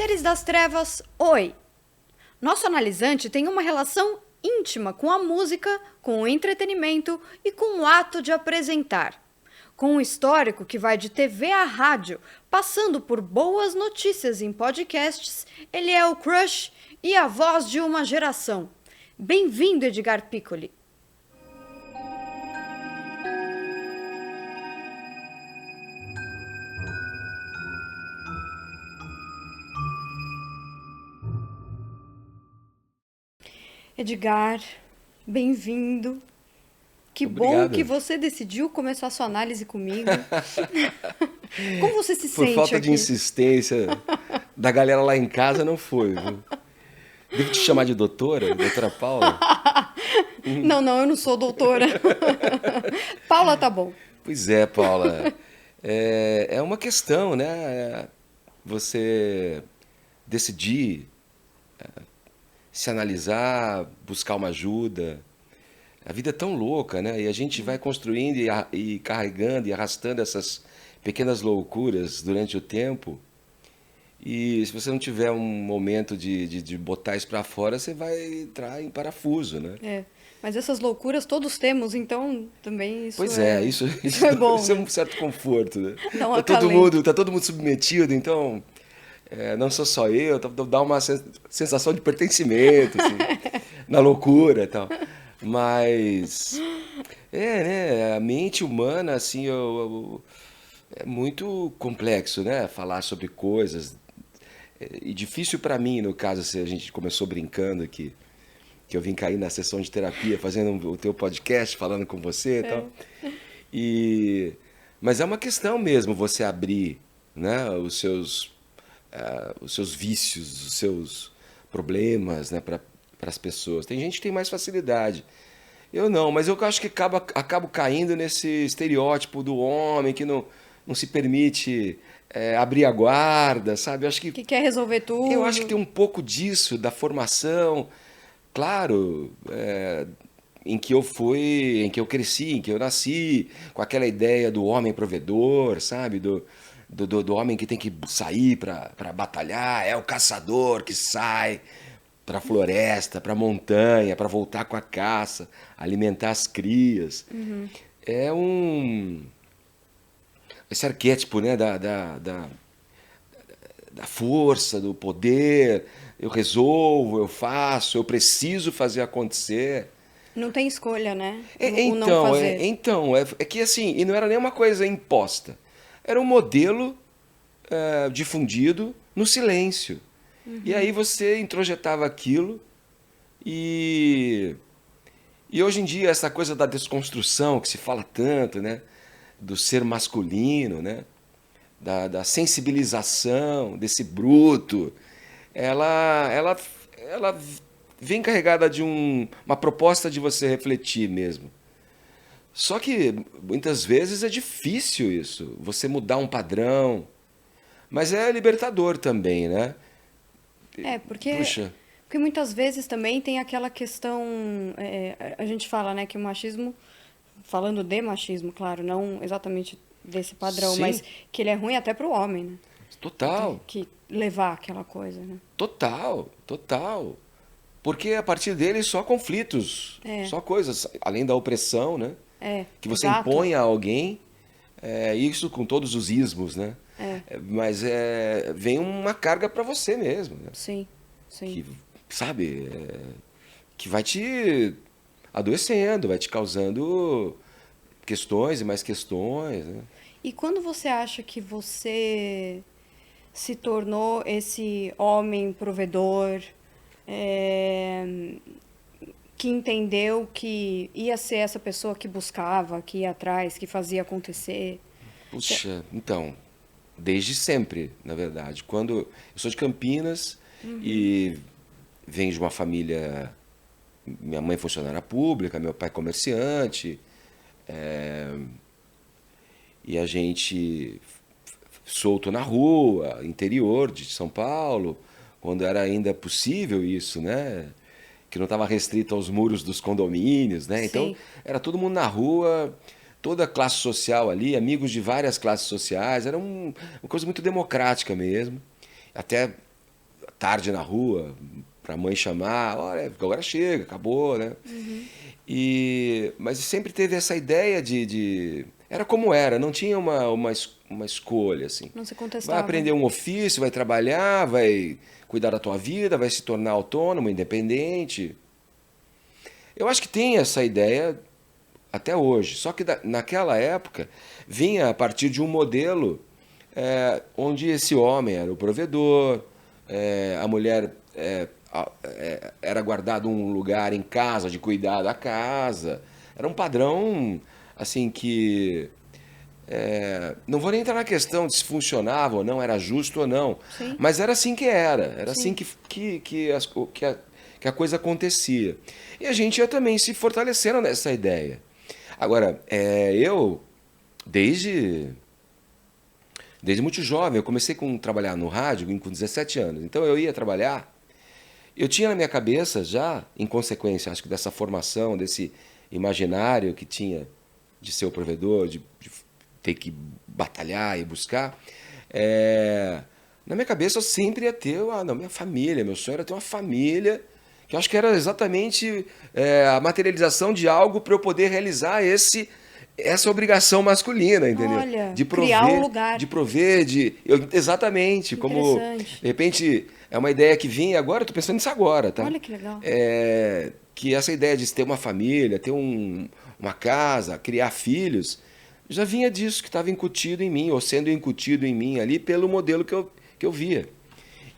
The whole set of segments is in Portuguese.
Seres das trevas, oi! Nosso analisante tem uma relação íntima com a música, com o entretenimento e com o ato de apresentar. Com um histórico que vai de TV a rádio, passando por boas notícias em podcasts, ele é o crush e a voz de uma geração. Bem-vindo, Edgar Piccoli! Edgar, bem-vindo. Que bom Obrigado. que você decidiu começar sua análise comigo. Como você se Por sente falta de aqui? insistência da galera lá em casa, não foi, viu? Devo te chamar de doutora Paula? Não, eu não sou doutora. Paula tá bom. Pois é, Paula. É uma questão, né? Você decidir se analisar, buscar uma ajuda. A vida é tão louca, né? E a gente vai construindo e carregando e arrastando essas pequenas loucuras durante o tempo. E se você não tiver um momento de botar isso pra fora, você vai entrar em parafuso, né? Mas essas loucuras todos temos, então também isso Pois é, é, isso é bom, isso é né? um certo conforto, né? Dá um Tá acalento. todo mundo submetido, então não sou só eu, dá uma sensação de pertencimento, assim, na loucura e tal. Mas né? A mente humana, assim, é muito complexo, né? Falar sobre coisas. E difícil pra mim, no caso, se a gente começou brincando aqui, que eu vim cair na sessão de terapia, fazendo o teu podcast, falando com você e tal. E, mas é uma questão mesmo você abrir, né, os seus vícios, os seus problemas, né, para as pessoas. Tem gente que tem mais facilidade. Eu não, mas eu acho que acabo caindo nesse estereótipo do homem que não se permite abrir a guarda, sabe? Que quer resolver Eu acho que tudo. tem um pouco disso, da formação, claro, em que eu fui, em que eu cresci, em que eu nasci, com aquela ideia do homem provedor, sabe? Do homem que tem que sair para batalhar, é o caçador que sai para a floresta, para a montanha, para voltar com a caça, alimentar as crias. É esse arquétipo, né, da força, do poder. Eu resolvo, eu faço, eu preciso fazer acontecer. Não tem escolha, né? É, O não então, é, fazer. então é, é que assim, e não era nem uma coisa imposta. Era um modelo difundido no silêncio. E aí você introjetava aquilo e, e hoje em dia essa coisa da desconstrução que se fala tanto, né? Do ser masculino, né? Da sensibilização, desse bruto, ela vem carregada de uma proposta de você refletir mesmo. Só que muitas vezes é difícil isso, você mudar um padrão, mas é libertador também, né? É, porque, Puxa, porque muitas vezes também tem aquela questão. A gente fala, né, que o machismo, falando de machismo, claro, não exatamente desse padrão, sim, mas que ele é ruim até pro homem, né? total, Que levar aquela coisa, né? total. Porque a partir dele só conflitos, É, só coisas, além da opressão, né? Que você exato. impõe a alguém, isso com todos os ismos, né? É, Mas vem uma carga para você mesmo, né? sim, sim. Que, sabe, que vai te adoecendo, vai te causando questões e mais questões, né? E quando você acha que você se tornou esse homem provedor, é, que entendeu que ia ser essa pessoa que buscava, que ia atrás, que fazia acontecer? Cê- Puxa, então, desde sempre, na verdade. Quando eu sou de Campinas e venho de uma família, minha mãe funcionária pública, meu pai comerciante, e a gente solto na rua, interior de São Paulo, quando era ainda possível isso, né? Que não estava restrito aos muros dos condomínios, né? Então Sim, era todo mundo na rua, toda classe social ali, amigos de várias classes sociais, era uma coisa muito democrática mesmo. Até tarde na rua, para a mãe chamar, olha, agora chega, acabou, né? Mas sempre teve essa ideia era como era, não tinha uma escolha, assim. Não se Vai contestava. aprender um ofício, vai trabalhar, vai cuidar da tua vida, vai se tornar autônomo, independente. Eu acho que tem essa ideia até hoje. Só que naquela época vinha a partir de um modelo onde esse homem era o provedor, a mulher era guardada um lugar em casa de cuidar da casa. Era um padrão assim que não vou nem entrar na questão de se funcionava ou não, era justo ou não, Sim. mas era assim que era Sim. assim que a coisa acontecia. E a gente ia também se fortalecendo nessa ideia. Agora, eu, desde muito jovem, eu comecei a trabalhar no rádio com 17 anos, então eu ia trabalhar, eu tinha na minha cabeça já, em consequência, acho que dessa formação, desse imaginário que tinha de ser o provedor, de ter que batalhar e buscar, na minha cabeça eu sempre ia ter minha família, meu sonho era ter uma família, que eu acho que era exatamente a materialização de algo para eu poder realizar essa obrigação masculina, entendeu? Olha, De criar um prover, lugar. de prover, exatamente, como Interessante. de repente é uma ideia que vinha agora, eu tô pensando nisso agora, tá? Olha que legal. Que essa ideia de ter uma família, ter uma casa, criar filhos, já vinha disso que estava incutido em mim, ou sendo incutido em mim ali pelo modelo que eu via.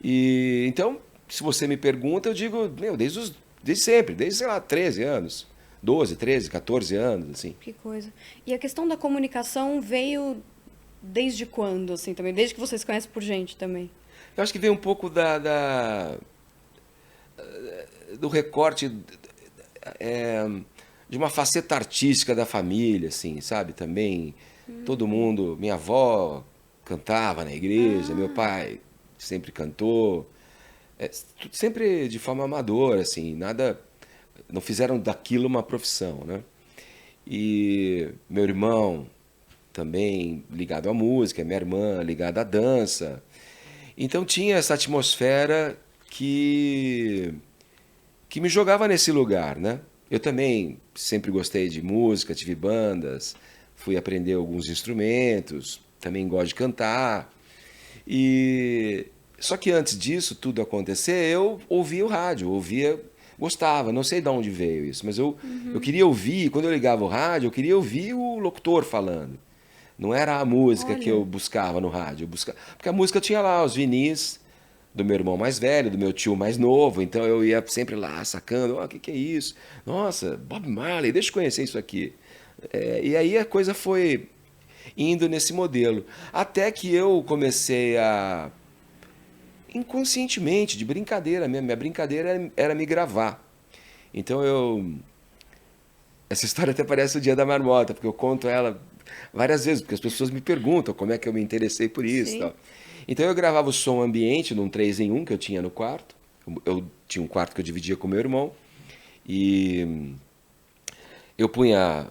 E então, se você me pergunta, eu digo, desde sempre, desde, sei lá, 13 anos, 12, 13, 14 anos, assim. Que coisa. E a questão da comunicação veio desde quando, assim, também? Desde que você se conhece por gente também? Eu acho que veio um pouco do recorte de uma faceta artística da família, assim, sabe? Também todo mundo, minha avó cantava na igreja, meu pai sempre cantou, sempre de forma amadora, assim, nada, não fizeram daquilo uma profissão, né? E meu irmão também ligado à música, minha irmã ligada à dança. Então tinha essa atmosfera que me jogava nesse lugar, né? Eu também sempre gostei de música, tive bandas, fui aprender alguns instrumentos, também gosto de cantar. Só que antes disso tudo acontecer, eu ouvia o rádio, gostava, não sei de onde veio isso, mas eu queria ouvir, quando eu ligava o rádio, eu queria ouvir o locutor falando. Não era a música que eu Olha. buscava no rádio, porque a música tinha lá os vinis do meu irmão mais velho, do meu tio mais novo, então eu ia sempre lá sacando, o que é isso? Nossa, Bob Marley, deixa eu conhecer isso aqui. E aí a coisa foi indo nesse modelo, até que eu comecei a, inconscientemente, de brincadeira mesmo, minha brincadeira era me gravar. Então essa história até parece o Dia da Marmota, porque eu conto ela várias vezes, porque as pessoas me perguntam como é que eu me interessei por isso e Sim. tal. Então eu gravava o som ambiente num 3 em 1 que eu tinha no quarto. Eu tinha um quarto que eu dividia com meu irmão. E eu punha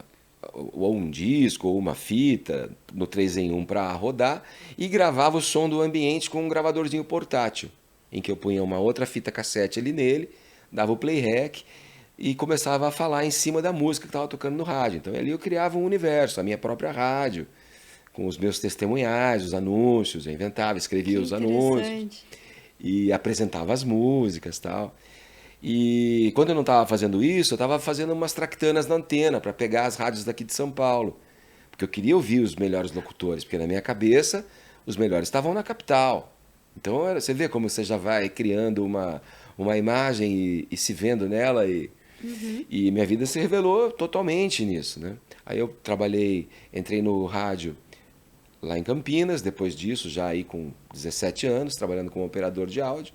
ou um disco ou uma fita no 3 em 1 para rodar e gravava o som do ambiente com um gravadorzinho portátil, em que eu punha uma outra fita cassete ali nele, dava o play rec e começava a falar em cima da música que estava tocando no rádio. Então ali eu criava um universo, a minha própria rádio, com os meus testemunhais, os anúncios, eu inventava, escrevia Que os anúncios interessante. e apresentava as músicas e tal. E quando eu não estava fazendo isso, eu estava fazendo umas tractanas na antena para pegar as rádios daqui de São Paulo, porque eu queria ouvir os melhores locutores, porque na minha cabeça os melhores estavam na capital. Então você vê como você já vai criando uma imagem e se vendo nela e minha vida se revelou totalmente nisso, né? Aí eu entrei no rádio lá em Campinas, depois disso, já aí com 17 anos, trabalhando como operador de áudio,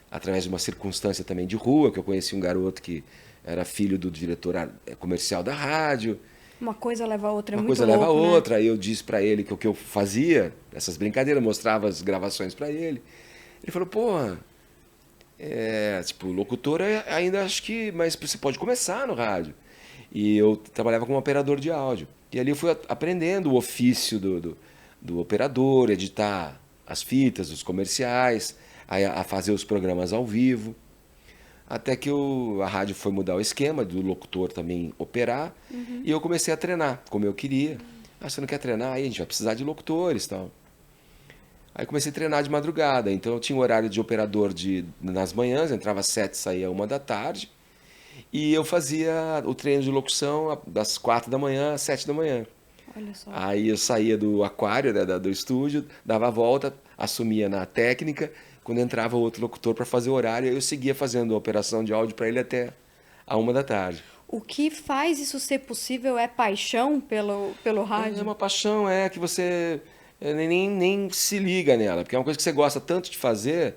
através de uma circunstância também de rua, que eu conheci um garoto que era filho do diretor comercial da rádio. Uma coisa leva a outra, é Uma muito coisa leva a louco, né? outra, aí eu disse pra ele que o que eu fazia, essas brincadeiras, mostrava as gravações pra ele. Ele falou, pô, tipo, locutor ainda acho que, mas você pode começar no rádio. E eu trabalhava como operador de áudio. E ali eu fui aprendendo o ofício do operador, editar as fitas, os comerciais, a fazer os programas ao vivo. Até que a rádio foi mudar o esquema do locutor também operar, e eu comecei a treinar, como eu queria. Ah, você não quer treinar? Aí a gente vai precisar de locutores e tal. Aí comecei a treinar de madrugada, então eu tinha um horário de operador nas manhãs, entrava às 7, saía 1 da tarde, e eu fazia o treino de locução das 4 da manhã às 7 da manhã. Olha só. Aí eu saía do aquário, né, do estúdio, dava a volta, assumia na técnica, quando entrava outro locutor para fazer o horário, eu seguia fazendo a operação de áudio para ele até a 1 da tarde. O que faz isso ser possível é paixão pelo É rádio? uma paixão, que você nem se liga nela, porque é uma coisa que você gosta tanto de fazer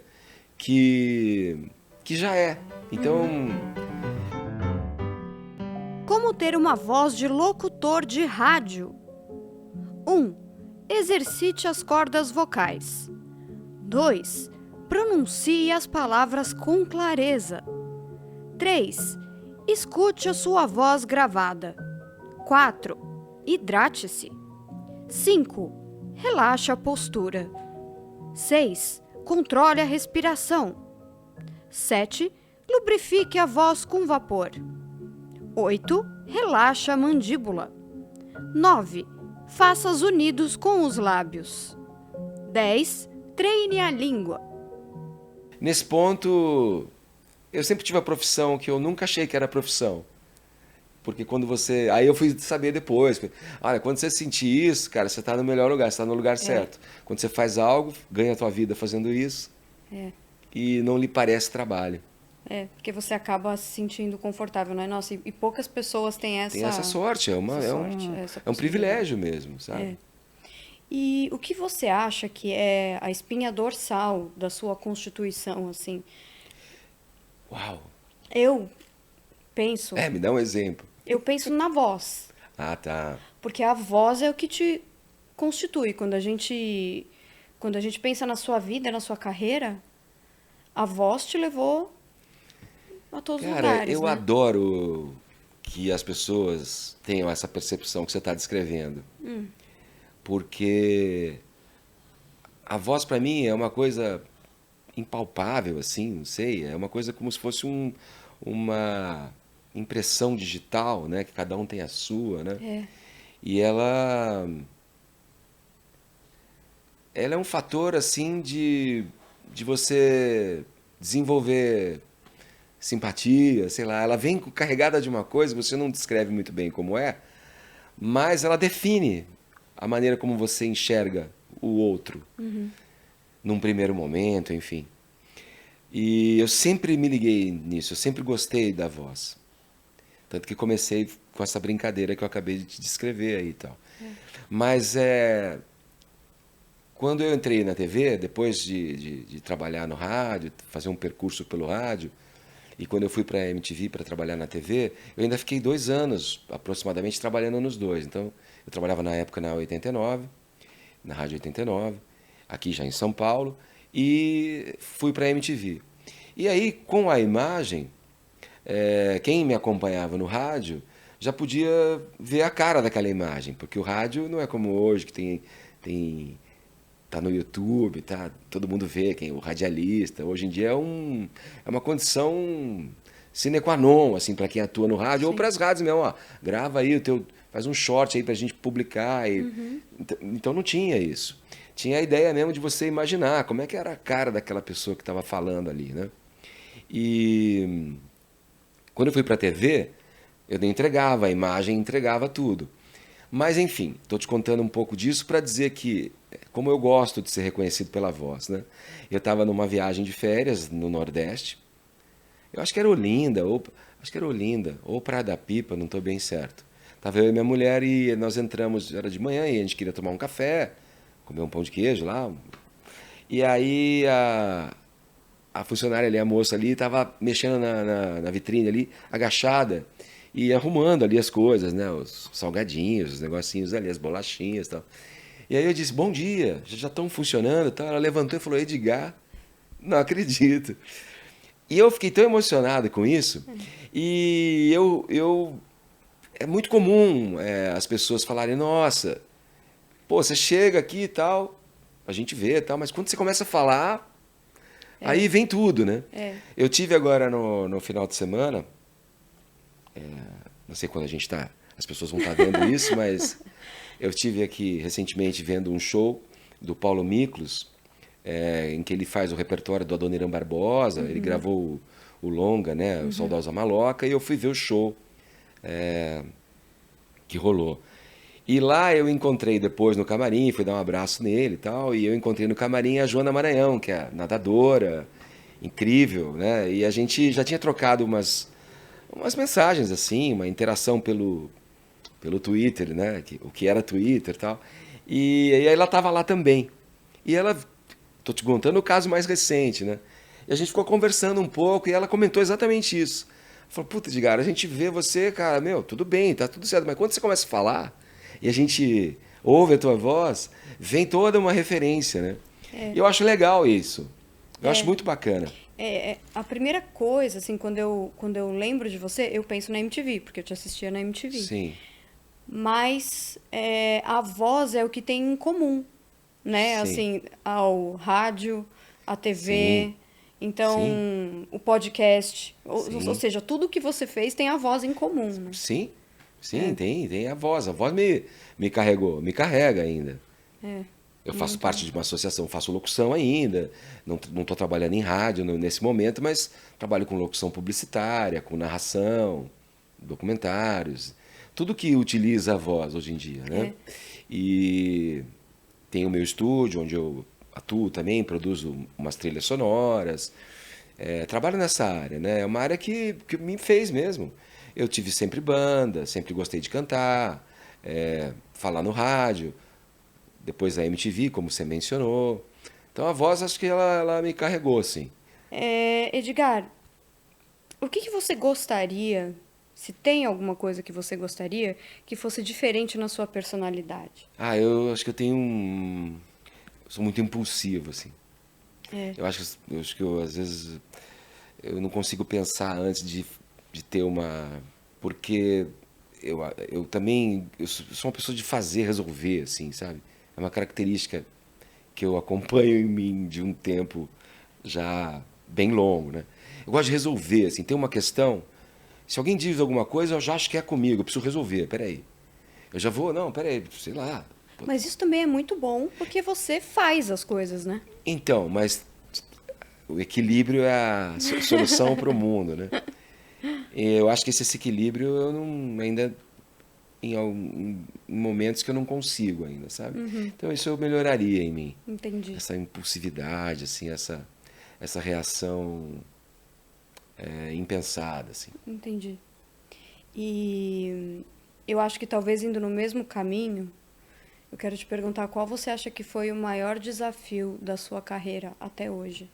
que já é. Então, Como ter uma voz de locutor de rádio? 1. Exercite as cordas vocais. 2. Pronuncie as palavras com clareza. 3. Escute a sua voz gravada. 4. Hidrate-se. 5. Relaxe a postura. 6. Controle a respiração. 7. Lubrifique a voz com vapor. 8. Relaxe a mandíbula. 9. Faça zunidos com os lábios. 10. Treine a língua. nesse ponto, eu sempre tive a profissão que eu nunca achei que era profissão. Porque quando você. Aí eu fui saber depois. Olha, quando você sentir isso, cara, você está no melhor lugar, você está no lugar certo. Quando você faz algo, ganha a tua vida fazendo isso É. e não lhe parece trabalho. Porque você acaba se sentindo confortável, né? Nossa, e poucas pessoas têm essa... Tem essa sorte, essa é um privilégio mesmo, sabe? E o que você acha que é a espinha dorsal da sua constituição, assim? Uau! Eu penso, Me dá um exemplo. eu penso na voz, Ah, tá. porque a voz é o que te constitui. Quando a gente pensa na sua vida, na sua carreira, a voz te levou a todos os Cara, lugares, eu né? adoro que as pessoas tenham essa percepção que você está descrevendo. Porque a voz para mim é uma coisa impalpável, assim, não sei. É uma coisa como se fosse uma impressão digital, né? Que cada um tem a sua, né? É. E ela é um fator, assim, de você desenvolver simpatia, sei lá. Ela vem carregada de uma coisa, você não descreve muito bem como é, mas ela define a maneira como você enxerga o outro num primeiro momento, enfim. E eu sempre me liguei nisso, eu sempre gostei da voz. Tanto que comecei com essa brincadeira que eu acabei de te descrever aí e tal. Mas quando eu entrei na TV, depois de trabalhar no rádio, fazer um percurso pelo rádio, e quando eu fui para a MTV para trabalhar na TV, eu ainda fiquei 2 anos aproximadamente trabalhando nos dois. Então, eu trabalhava na época na 89, na Rádio 89, aqui já em São Paulo, e fui para a MTV. E aí, com a imagem, quem me acompanhava no rádio já podia ver a cara daquela imagem, porque o rádio não é como hoje, que tá no YouTube, tá, todo mundo vê quem o radialista. Hoje em dia é uma condição sine qua non, assim, para quem atua no rádio. Sim. Ou para as rádios mesmo, ó, grava aí faz um short aí pra gente publicar. Então não tinha isso. Tinha a ideia mesmo de você imaginar como é que era a cara daquela pessoa que estava falando ali, né? E quando eu fui para a TV, eu entregava a imagem, entregava tudo. Mas, enfim, estou te contando um pouco disso para dizer que, como eu gosto de ser reconhecido pela voz, né? Eu estava numa viagem de férias no Nordeste. Eu acho que era Olinda, ou Praia da Pipa, não estou bem certo. Estava eu e minha mulher e nós entramos, era de manhã, e a gente queria tomar um café, comer um pão de queijo lá. E aí a funcionária ali, a moça ali, estava mexendo na vitrine ali, agachada, e arrumando ali as coisas, né? Os salgadinhos, os negocinhos ali, as bolachinhas e tal. E aí eu disse, bom dia, já estão funcionando e tal. Ela levantou e falou, Edgar, não acredito. E eu fiquei tão emocionado com isso. E é muito comum as pessoas falarem, nossa, pô, você chega aqui e tal, a gente vê e tal, mas quando você começa a falar, Aí vem tudo, né? É. Eu tive agora no final de semana, não sei quando as pessoas vão estar vendo isso, mas eu tive aqui recentemente vendo um show do Paulo Miklos, em que ele faz o repertório do Adoniran Barbosa, ele gravou o longa, né, o Saudosa Maloca, e eu fui ver o show que rolou. E lá eu encontrei depois no camarim, fui dar um abraço nele e tal, e eu encontrei no camarim a Joana Maranhão, que é nadadora, incrível, né? E a gente já tinha trocado umas mensagens assim, uma interação pelo Twitter, né? O que era Twitter e tal. E aí ela estava lá também. E ela, tô te contando o caso mais recente, né? E a gente ficou conversando um pouco e ela comentou exatamente isso. Falou, puta, Edgar, a gente vê você, cara, meu, tudo bem, tá tudo certo, mas quando você começa a falar e a gente ouve a tua voz, vem toda uma referência, né? E eu acho legal isso. Eu acho muito bacana. A primeira coisa, assim, quando eu lembro de você, eu penso na MTV, porque eu te assistia na MTV. Sim. Mas a voz é o que tem em comum, né? Sim. Assim, ao rádio, a TV, Sim. então Sim. o podcast. Sim. Ou seja, tudo que você fez tem a voz em comum, né? Sim, sim, tem a voz. A voz me carregou, me carrega ainda. Eu faço parte de uma associação, faço locução ainda, não estou trabalhando em rádio nesse momento, mas trabalho com locução publicitária, com narração, documentários, tudo que utiliza a voz hoje em dia, né? E tem o meu estúdio, onde eu atuo também, produzo umas trilhas sonoras, trabalho nessa área, né? É uma área que me fez mesmo. Eu tive sempre banda, sempre gostei de cantar, falar no rádio, depois a MTV, como você mencionou. Então a voz, acho que ela me carregou, assim. Edgar, o que você gostaria, se tem alguma coisa que você gostaria, que fosse diferente na sua personalidade? Eu acho que eu sou muito impulsivo, assim. Eu acho que às vezes, eu não consigo pensar antes de ter uma... Porque eu também, eu sou uma pessoa de fazer, resolver, assim, sabe? É uma característica que eu acompanho em mim de um tempo já bem longo, né? Eu gosto de resolver, assim, tem uma questão, se alguém diz alguma coisa, eu já acho que é comigo, eu preciso resolver, peraí. Eu já vou, não, peraí, sei lá. Mas isso também é muito bom, porque você faz as coisas, né? Então, mas o equilíbrio é a solução para o mundo, né? E eu acho que esse equilíbrio eu não, ainda em momentos que eu não consigo ainda, sabe? Então isso eu melhoraria em mim. Entendi. Essa impulsividade, assim, essa reação impensada, assim. Entendi. E eu acho que talvez indo no mesmo caminho, eu quero te perguntar qual você acha que foi o maior desafio da sua carreira até hoje?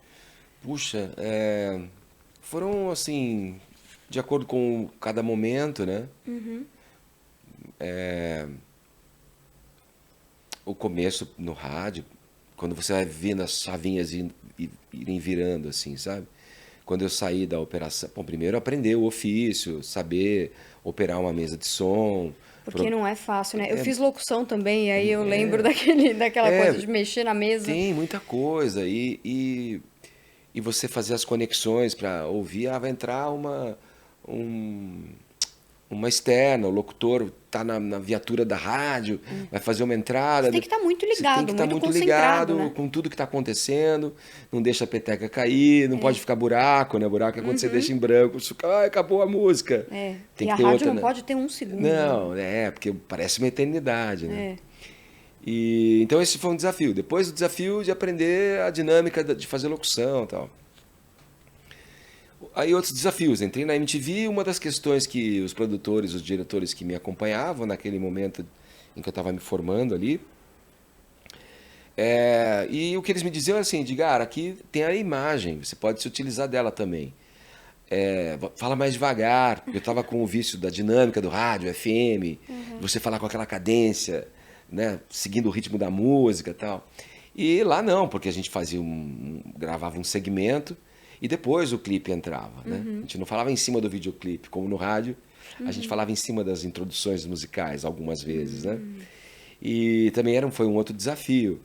Puxa, foram assim, de acordo com cada momento, né? O começo no rádio, quando você vai vendo as chavinhas irem virando, assim, sabe? Quando eu saí da operação, bom, primeiro aprender o ofício, saber operar uma mesa de som. Porque não é fácil, né? Eu fiz locução também, e aí eu lembro daquela coisa de mexer na mesa. Tem muita coisa. E você fazer as conexões para ouvir, vai entrar uma externa, o locutor está na viatura da rádio, vai fazer uma entrada. Você tem que estar muito ligado, você tem que estar muito concentrado, ligado né? com tudo que está acontecendo, não deixa a peteca cair, não pode ficar buraco, né? Buraco é quando você deixa em branco, acabou a música. Tem E que a ter rádio outra, não né? pode ter um segundo. Não, porque parece uma eternidade, né? É. E, então esse foi um desafio. Depois o desafio de aprender a dinâmica de fazer locução e tal. Aí outros desafios. Entrei na MTV, uma das questões que os produtores, os diretores que me acompanhavam naquele momento em que eu estava me formando ali, e o que eles me diziam era assim, Edgar, aqui tem a imagem, você pode se utilizar dela também. Fala mais devagar, eu estava com o vício da dinâmica do rádio, FM, você falar com aquela cadência, né, seguindo o ritmo da música e tal. E lá não, porque a gente gravava um segmento e depois o clipe entrava, né? A gente não falava em cima do videoclipe, como no rádio, a gente falava em cima das introduções musicais algumas vezes, né? E também foi um outro desafio.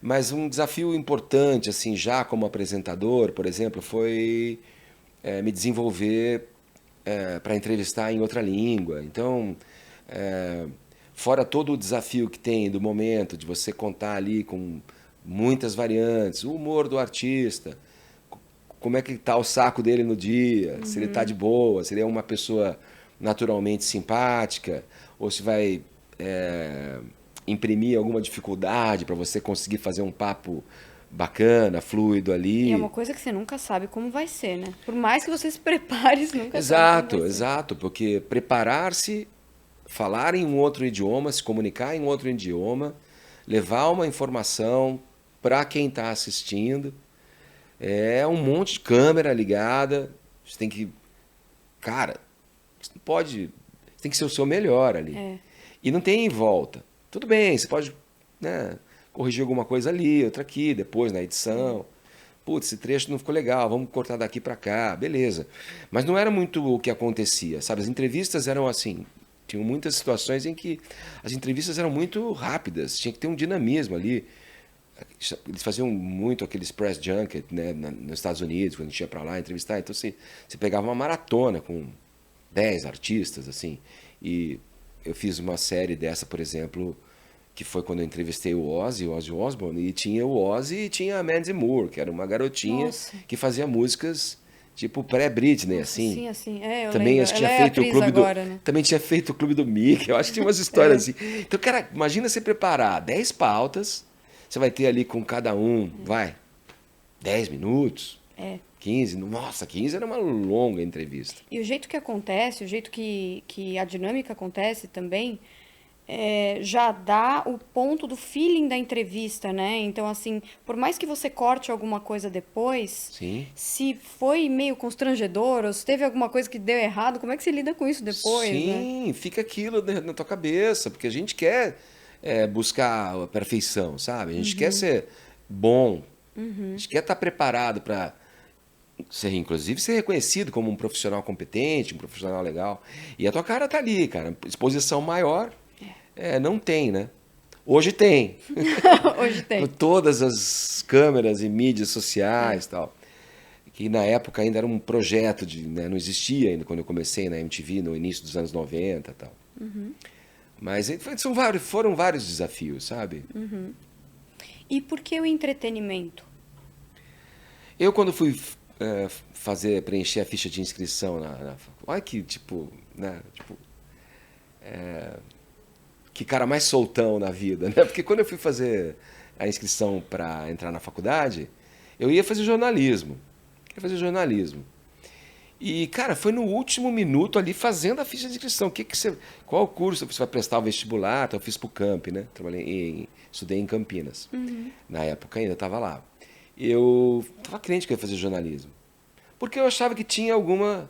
Mas um desafio importante, assim, já como apresentador, por exemplo, foi me desenvolver para entrevistar em outra língua. Então, é, fora todo o desafio que tem do momento, de você contar ali com muitas variantes, o humor do artista, como é que está o saco dele no dia, se ele está de boa, se ele é uma pessoa naturalmente simpática, ou se vai imprimir alguma dificuldade para você conseguir fazer um papo bacana, fluido E é ali. uma coisa que você nunca sabe como vai ser, né? Por mais que você se prepare, você nunca sabe como vai Exato, ser. exato, porque preparar-se, falar em um outro idioma, se comunicar em outro idioma, levar uma informação para quem está assistindo, é um monte de câmera ligada, você tem que, cara, você não pode, você tem que ser o seu melhor ali. É. E não tem volta. Tudo bem, você pode, né, corrigir alguma coisa ali, outra aqui, depois na edição. Putz, esse trecho não ficou legal, vamos cortar daqui para cá, beleza. Mas não era muito o que acontecia, sabe? As entrevistas eram assim, tinham muitas situações em que as entrevistas eram muito rápidas, tinha que ter um dinamismo ali. Eles faziam muito aqueles press junket, né, nos Estados Unidos, quando a gente ia para lá entrevistar. Então você pegava uma maratona com 10 artistas, assim. E eu fiz uma série dessa, por exemplo, que foi quando eu entrevistei o Ozzy Osbourne, e tinha o Ozzy e tinha a Mandy Moore, que era uma garotinha Nossa. que fazia músicas tipo pré-Britney, Nossa, assim. sim, assim. É, eu Também lembro. acho que Ela tinha é feito o atriz clube do. agora, né? Também tinha feito o clube do Mickey. Eu acho que tinha umas histórias assim. Então, cara, imagina você preparar 10 pautas. Você vai ter ali com cada um, vai, 10 minutos, É. 15. Nossa, 15 era uma longa entrevista. E o jeito que acontece, o jeito que a dinâmica acontece também, já dá o ponto do feeling da entrevista, né? Então, assim, por mais que você corte alguma coisa depois, Sim. se foi meio constrangedor ou se teve alguma coisa que deu errado, como é que você lida com isso depois, né? Sim, fica aquilo na tua cabeça, porque a gente quer buscar a perfeição, sabe? A gente quer ser bom, a gente quer estar preparado para ser, inclusive, ser reconhecido como um profissional competente, um profissional legal. E a tua cara tá ali, cara. Exposição maior, não tem, né? Hoje tem. Hoje Com tem. todas as câmeras e mídias sociais e tal. Que na época ainda era um projeto, né, não existia ainda quando eu comecei na MTV, no início dos anos 90 e tal. Mas foram vários desafios, sabe? E por que o entretenimento? Eu, quando fui preencher a ficha de inscrição olha que, tipo, né? Tipo, que cara mais soltão na vida, né? Porque quando eu fui fazer a inscrição para entrar na faculdade, eu ia fazer jornalismo. Queria fazer jornalismo. E, cara, foi no último minuto ali fazendo a ficha de inscrição. Qual curso você vai prestar o vestibular? Então, eu fiz pro Camp, né? Estudei em Campinas. Na época ainda estava lá. Eu estava crente que eu ia fazer jornalismo. Porque eu achava que tinha alguma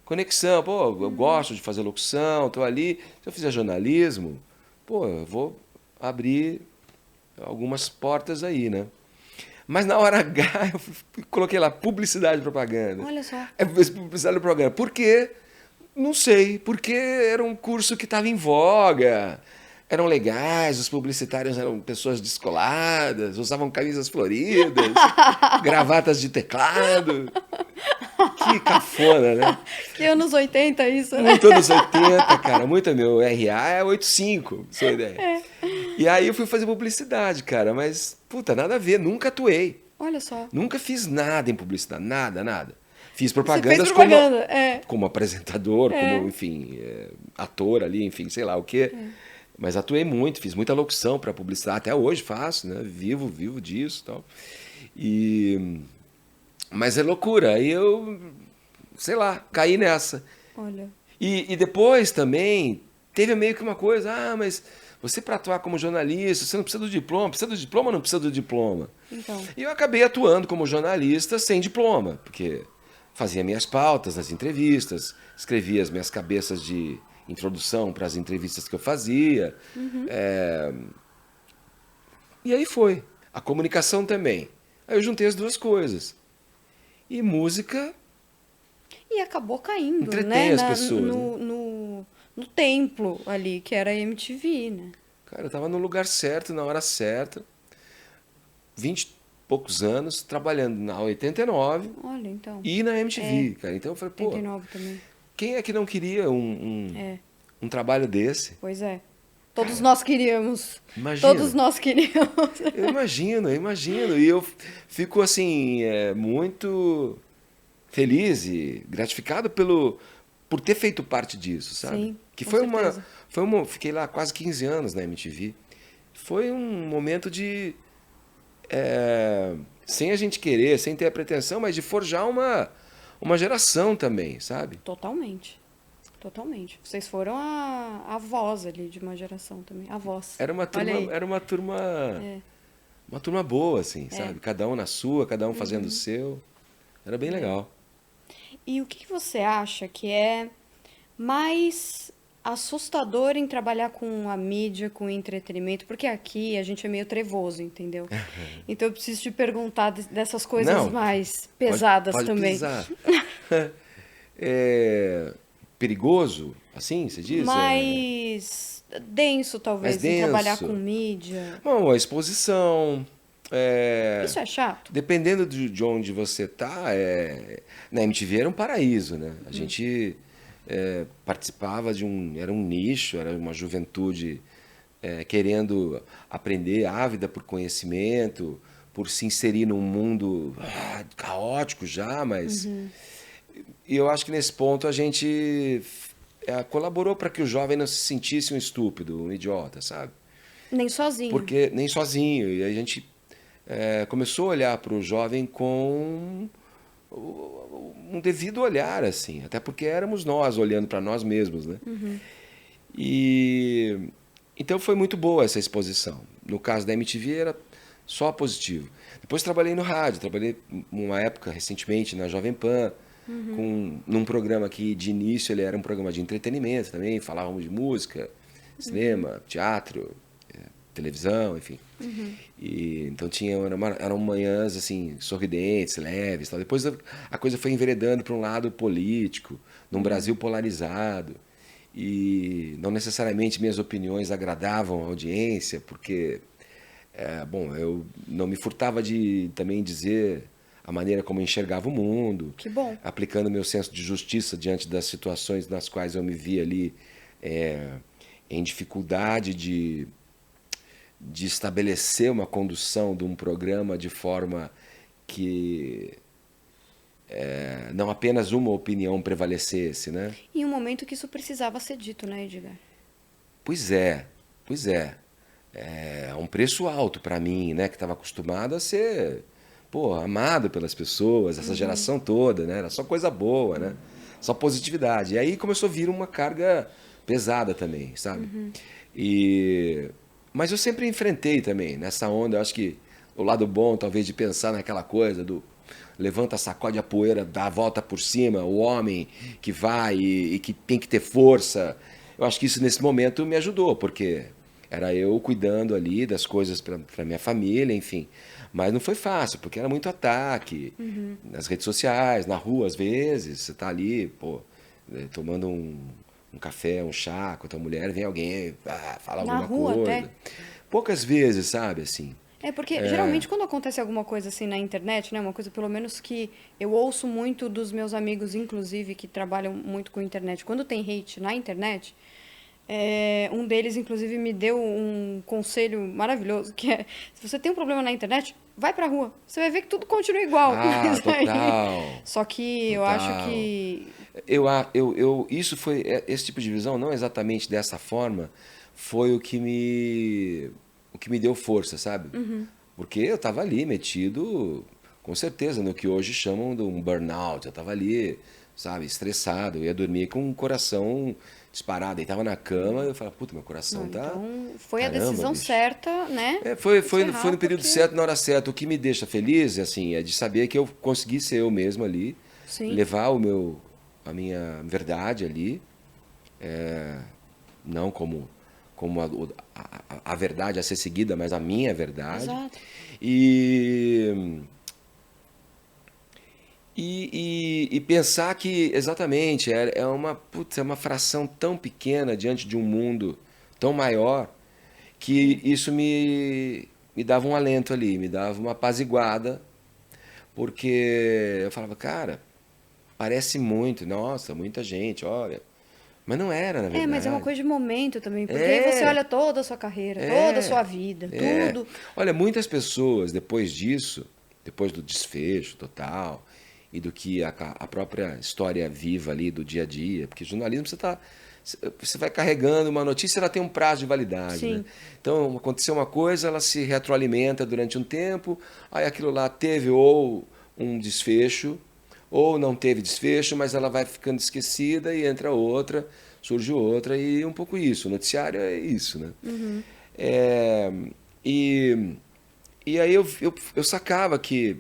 conexão. Pô, eu gosto de fazer locução, estou ali. Se eu fizer jornalismo, pô, eu vou abrir algumas portas aí, né? Mas na hora H eu coloquei lá publicidade e propaganda. Olha só. Eu fiz publicidade e propaganda. Por quê? Não sei. Porque era um curso que estava em voga. Eram legais, os publicitários eram pessoas descoladas, usavam camisas floridas, gravatas de teclado. Que cafona, né? Que anos 80 isso, né? Muito anos 80, cara. Muito meu RA é 85, pra você ter ideia. E aí eu fui fazer publicidade, cara. Mas, puta, nada a ver. Nunca atuei. Olha só. Nunca fiz nada em publicidade. Nada, nada. Fiz Você propagandas fez propaganda, como apresentador, como, enfim, ator ali, enfim, sei lá o quê. Mas atuei muito, fiz muita locução para publicidade. Até hoje faço, né? Vivo disso e tal. Mas é loucura. Aí eu, sei lá, caí nessa. Olha. E depois também teve meio que uma coisa, mas você para atuar como jornalista, você não precisa do diploma. Precisa do diploma ou não precisa do diploma? Então. E eu acabei atuando como jornalista sem diploma, porque fazia minhas pautas nas entrevistas, escrevia as minhas cabeças de introdução para as entrevistas que eu fazia. E aí foi. A comunicação também. Aí eu juntei as duas coisas. E música E acabou caindo, entretém né? as pessoas. Né? No templo ali, que era a MTV, né? Cara, eu tava no lugar certo, na hora certa. 20 e poucos anos trabalhando na 89 Olha, então. e na MTV, cara. Então eu falei, pô, 89 também. quem é que não queria um trabalho desse? Pois é. Todos nós queríamos. Imagina. Todos nós queríamos. Eu imagino. E eu fico, assim, muito feliz e gratificado por ter feito parte disso, sabe? Sim, Que com foi certeza. fiquei lá quase 15 anos na MTV. Foi um momento de, sem a gente querer, sem ter a pretensão, mas de forjar uma geração também, sabe? Totalmente. Totalmente. Vocês foram a voz ali de uma geração também. A voz. Era uma Olha turma, aí. era É. uma turma boa, assim, sabe? Cada um na sua, cada um fazendo o seu. Era bem legal. E o que que você acha que é mais assustador em trabalhar com a mídia, com o entretenimento? Porque aqui a gente é meio trevoso, entendeu? Então eu preciso te perguntar dessas coisas Não, mais pesadas pode também. pisar. É perigoso, assim, você diz? Mais denso, Mais talvez, em trabalhar denso. com mídia. Bom, a exposição. Isso é chato? Dependendo de onde você tá, na MTV era um paraíso, né? A gente participava era um nicho, era uma juventude querendo aprender, ávida por conhecimento, por se inserir num mundo caótico já, mas e eu acho que nesse ponto a gente colaborou para que o jovem não se sentisse um estúpido, um idiota, sabe? Nem sozinho. Porque nem sozinho. E a gente começou a olhar para o jovem com um devido olhar, assim, até porque éramos nós olhando para nós mesmos, né? E então foi muito boa essa exposição. No caso da MTV era só positivo. Depois trabalhei no rádio, trabalhei uma época recentemente na Jovem Pan, num programa que de início ele era um programa de entretenimento também, falávamos de música, cinema, teatro, televisão, enfim. E então eram manhãs assim sorridentes, leves, tal. Depois a coisa foi enveredando para um lado político, num Brasil polarizado. E não necessariamente minhas opiniões agradavam a audiência, porque bom, eu não me furtava de também dizer a maneira como eu enxergava o mundo, Que bom. aplicando meu senso de justiça diante das situações nas quais eu me via ali em dificuldade de estabelecer uma condução de um programa de forma que não apenas uma opinião prevalecesse, né? Em um momento que isso precisava ser dito, né, Edgar? Pois é, pois é. É um preço alto para mim, né? Que estava acostumado a ser, pô, amado pelas pessoas, essa geração toda, né? Era só coisa boa, né? Só positividade. E aí começou a vir uma carga pesada também, sabe? Mas eu sempre enfrentei também nessa onda. Eu acho que o lado bom, talvez, de pensar naquela coisa do levanta, sacode a poeira, dá a volta por cima, o homem que vai e que tem que ter força. Eu acho que isso nesse momento me ajudou, porque era eu cuidando ali das coisas para minha família, enfim. Mas não foi fácil, porque era muito ataque nas redes sociais, na rua, às vezes. Você tá ali, pô, tomando um café, um chá com a tua mulher, vem alguém, fala Na alguma rua coisa. até? Poucas vezes, sabe, assim. É porque geralmente quando acontece alguma coisa assim na internet, né, uma coisa pelo menos que eu ouço muito dos meus amigos, inclusive, que trabalham muito com internet, quando tem hate na internet, um deles, inclusive, me deu um conselho maravilhoso, que é, se você tem um problema na internet, vai pra rua. Você vai ver que tudo continua igual. Ah, Mas aí- total. Só que eu acho Total. que... Isso foi, esse tipo de visão, não exatamente dessa forma, foi o que me deu força, sabe? Porque eu tava ali metido, com certeza, no que hoje chamam de um burnout. Eu tava ali, sabe, estressado. Eu ia dormir com o coração disparado. Deitava na cama e eu falava, puta, meu coração Não, tá... então, foi a Caramba, decisão bicho. certa, né? Foi Encerrar, no período porque- certo, na hora certa. O que me deixa feliz, assim, é de saber que eu consegui ser eu mesmo ali, Sim. levar a minha verdade ali, não como a verdade a ser seguida, mas a minha verdade. Exato. E, e pensar que, exatamente, é uma fração tão pequena diante de um mundo tão maior que isso me dava um alento ali, me dava uma apaziguada, porque eu falava, cara, parece muito, nossa, muita gente, olha. Mas não era, na Mas é uma verdade. coisa de momento também, porque aí você É, olha toda a sua carreira, toda a é, sua vida, é. tudo. Olha, muitas pessoas, depois disso, depois do desfecho total, e do que a própria história viva ali do dia a dia, porque jornalismo você vai carregando uma notícia, ela tem um prazo de validade, né? Sim. Então, aconteceu uma coisa, ela se retroalimenta durante um tempo, aí aquilo lá teve ou um desfecho, ou não teve desfecho, mas ela vai ficando esquecida e entra outra, surge outra, e um pouco isso. O noticiário é isso, né? É, e, e aí eu sacava que